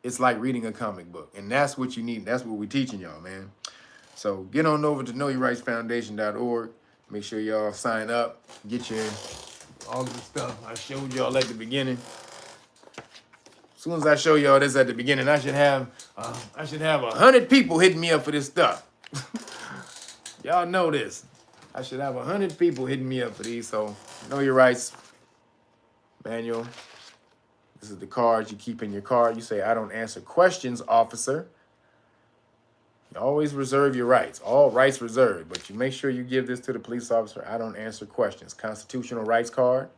it's like reading a comic book. And that's what you need. That's what we're teaching y'all, man. So get on over to knowyourrightsfoundation.org. Make sure y'all sign up. Get your all of the stuff I showed y'all at the beginning. As soon as I show y'all this at the beginning, I should have 100 people hitting me up for this stuff. Y'all know this. I should have 100 people hitting me up for these. So Know Your Rights manual. This is the card you keep in your car. You say, "I don't answer questions, officer." You always reserve your rights. All rights reserved. But you make sure you give this to the police officer. "I don't answer questions." Constitutional rights card.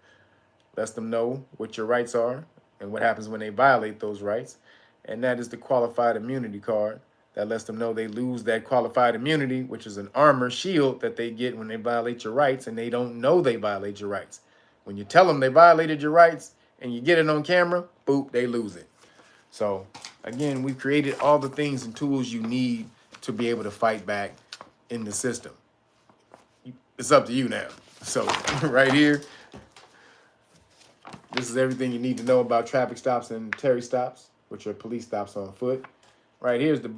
Lets them know what your rights are and what happens when they violate those rights. And that is the qualified immunity card. That lets them know they lose that qualified immunity, which is an armor shield that they get when they violate your rights, and they don't know they violate your rights. When you tell them they violated your rights and you get it on camera, boop, they lose it. So, again, we've created all the things and tools you need to be able to fight back in the system. It's up to you now. So, right here, this is everything you need to know about traffic stops and Terry stops, which are police stops on foot. Right here's the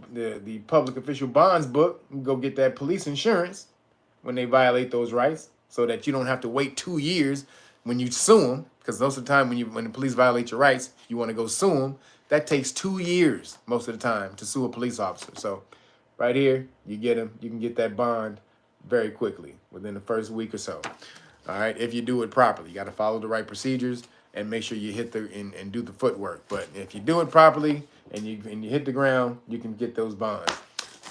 public official bonds book. You can go get that police insurance when they violate those rights, so that you don't have to wait 2 years when you sue them. Because most of the time when the police violate your rights, you want to go sue them. That takes 2 years most of the time to sue a police officer. So right here, you get them. You can get that bond very quickly within the first week or so. All right, if you do it properly, you got to follow the right procedures and make sure you hit and do the footwork. But if you do it properly and you hit the ground, you can get those bonds.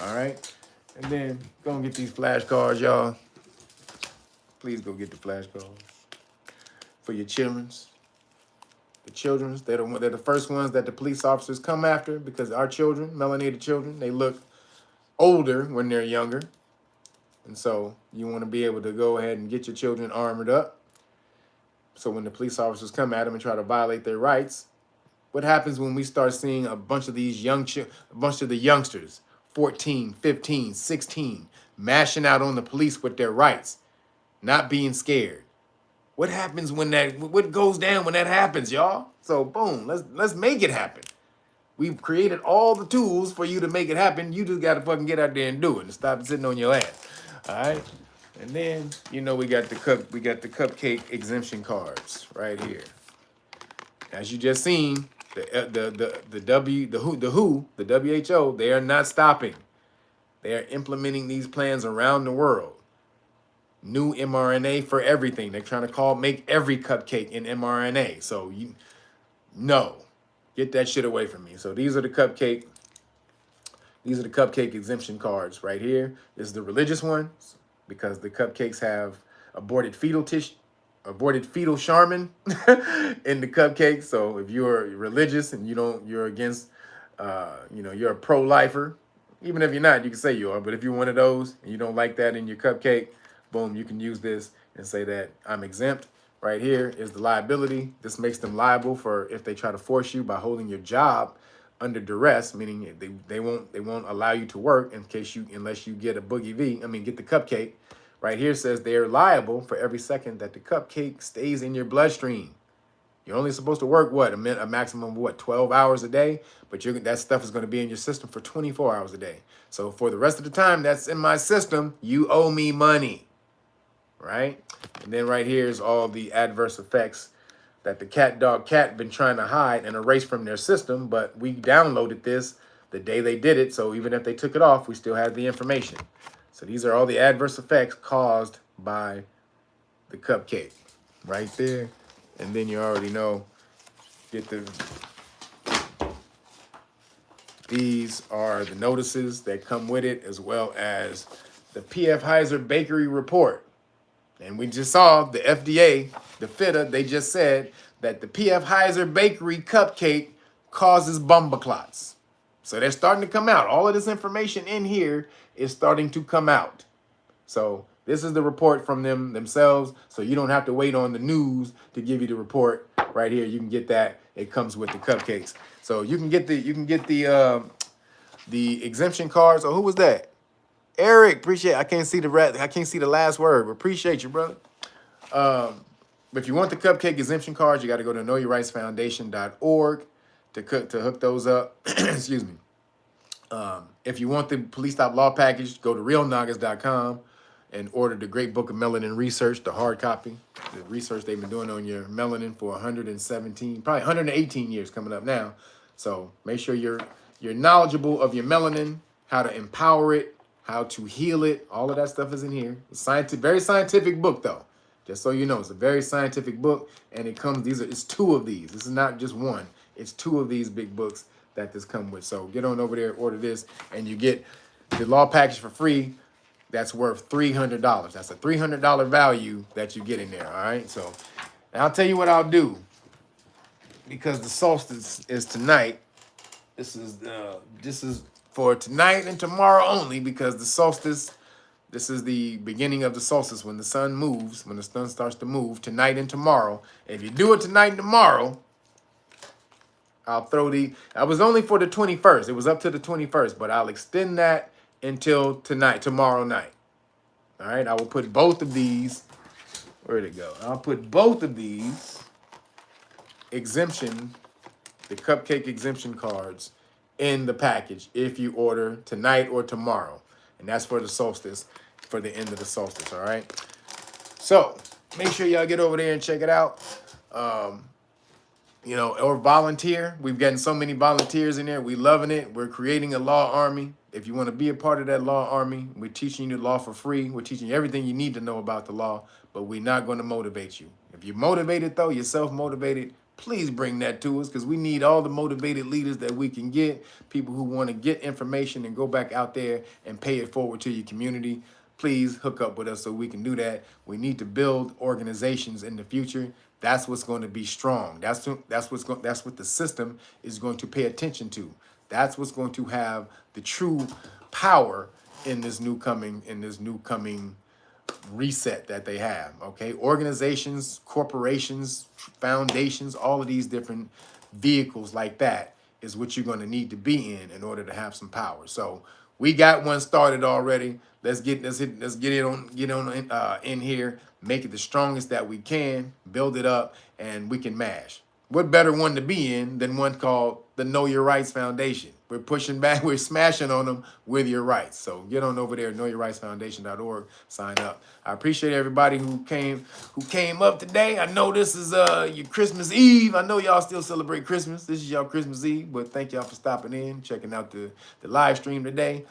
All right, and then go and get these flashcards, y'all. Please go get the flashcards for your childrens. The childrens, they're the first ones that the police officers come after, because our children, melanated children, they look older when they're younger. And so you want to be able to go ahead and get your children armored up. So when the police officers come at them and try to violate their rights, what happens when we start seeing a bunch of these a bunch of the youngsters, 14, 15, 16, mashing out on the police with their rights, not being scared? What happens when what goes down when that happens, y'all? So boom, let's make it happen. We've created all the tools for you to make it happen. You just got to fucking get out there and do it and stop sitting on your ass. All right? And then, you know, we got the cupcake exemption cards right here. As you just seen, the WHO, they are not stopping. They are implementing these plans around the world. New mRNA for everything. They're trying to make every cupcake in mRNA. So no, get that shit away from me. So these are the cupcake exemption cards right here. This is the religious ones because the cupcakes have aborted fetal Charmin in the cupcake. So if you're religious and you're against, you're a pro-lifer. Even if you're not, you can say you are. But if you're one of those and you don't like that in your cupcake, boom, you can use this and say that I'm exempt. Right here is the liability. This makes them liable for if they try to force you by holding your job under duress, meaning they won't allow you to work unless you get a get the cupcake. Right here says they're liable for every second that the cupcake stays in your bloodstream. You're only supposed to work a maximum of 12 hours a day, but that stuff is going to be in your system for 24 hours a day. So for the rest of the time that's in my system, you owe me money, right? And then right here is all the adverse effects that the cat been trying to hide and erase from their system, but we downloaded this the day they did it, so even if they took it off, we still have the information. So these are all the adverse effects caused by the cupcake right there. And then you already know, these are the notices that come with it, as well as the P.F. Heiser Bakery Report. And we just saw the FDA, the FITA, they just said that the P.F. Heiser Bakery cupcake causes bumper clots. So they're starting to come out. All of this information in here is starting to come out. So this is the report from themselves. So you don't have to wait on the news to give you the report. Right here, you can get that. It comes with the cupcakes. So you can get the exemption cards. So who was that? Eric, appreciate it. I can't see the last word, but appreciate you, brother. But if you want the cupcake exemption cards, you got to go to knowyourrightsfoundation.org to hook those up. Excuse me. If you want the Police Stop Law package, go to realnoggers.com and order the Great Book of Melanin Research, the hard copy. The research they've been doing on your melanin for 117, probably 118 years coming up now. So make sure you're knowledgeable of your melanin, how to empower it, how to heal it. All of that stuff is in here. It's very scientific book, though. Just so you know, it's a very scientific book, and it's two of these. This is not just one. It's two of these big books that this come with. So get on over there, order this, and you get the law package for free. That's worth $300. That's a $300 value that you get in there. All right. So and I'll tell you what I'll do, because the solstice is tonight. This is for tonight and tomorrow only, because the solstice. This is the beginning of the solstice when the sun moves, when the sun starts to move tonight and tomorrow. If you do it tonight and tomorrow, I was only for the 21st. It was up to the 21st, but I'll extend that until tomorrow night. All right, I will put both of these, where'd it go? I'll put both of these the cupcake exemption cards in the package if you order tonight or tomorrow. And that's for the solstice, for the end of the solstice, all right? So make sure y'all get over there and check it out. Or volunteer. We've gotten so many volunteers in there. We loving it. We're creating a law army. If you want to be a part of that law army, we're teaching you the law for free. We're teaching you everything you need to know about the law, but we're not going to motivate you. If you're motivated, though, you're self-motivated, please bring that to us, because we need all the motivated leaders that we can get, people who want to get information and go back out there and pay it forward to your community. Please hook up with us so we can do that. We need to build organizations in the future. That's what's going to be strong. That's what the system is going to pay attention to. That's what's going to have the true power in this new coming reset that they have. Okay, organizations, corporations, foundations, all of these different vehicles like that is what you're going to need to be in order to have some power. So we got one started already. Let's get it on in here. Make it the strongest that we can. Build it up, and we can mash. What better one to be in than one called the Know Your Rights Foundation. We're pushing back, we're smashing on them with your rights. So get on over there, knowyourrightsfoundation.org, sign up. I appreciate everybody who came up today. I know this is your Christmas Eve. I know y'all still celebrate Christmas. This is y'all Christmas Eve, but thank y'all for stopping in, checking out the live stream today.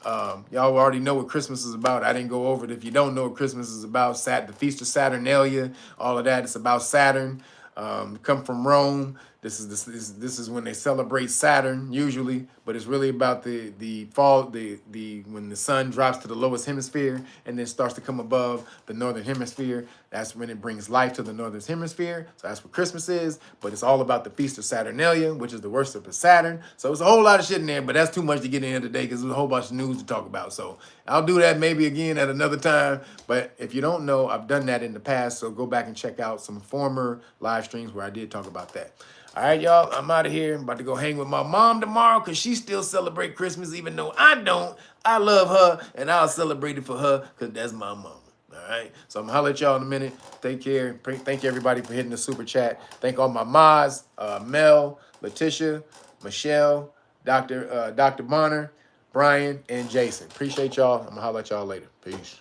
Y'all already know what Christmas is about. I didn't go over it. If you don't know what Christmas is about, the Feast of Saturnalia, all of that. It's about Saturn. Come from Rome. This is when they celebrate Saturn usually, but it's really about the fall, when the sun drops to the lowest hemisphere and then starts to come above the northern hemisphere. That's when it brings life to the northern hemisphere. So that's what Christmas is. But it's all about the Feast of Saturnalia, which is the worship of Saturn. So it's a whole lot of shit in there, but that's too much to get in here today because there's a whole bunch of news to talk about. So I'll do that maybe again at another time. But if you don't know, I've done that in the past. So go back and check out some former live streams where I did talk about that. All right, y'all, I'm out of here. I'm about to go hang with my mom tomorrow because she still celebrate Christmas, even though I don't. I love her, and I'll celebrate it for her because that's my mama. All right, so I'm going to holler at y'all in a minute. Take care. Thank you, everybody, for hitting the super chat. Thank all my mods, Mel, Letitia, Michelle, Dr. Bonner, Brian, and Jason. Appreciate y'all. I'm going to holler at y'all later. Peace.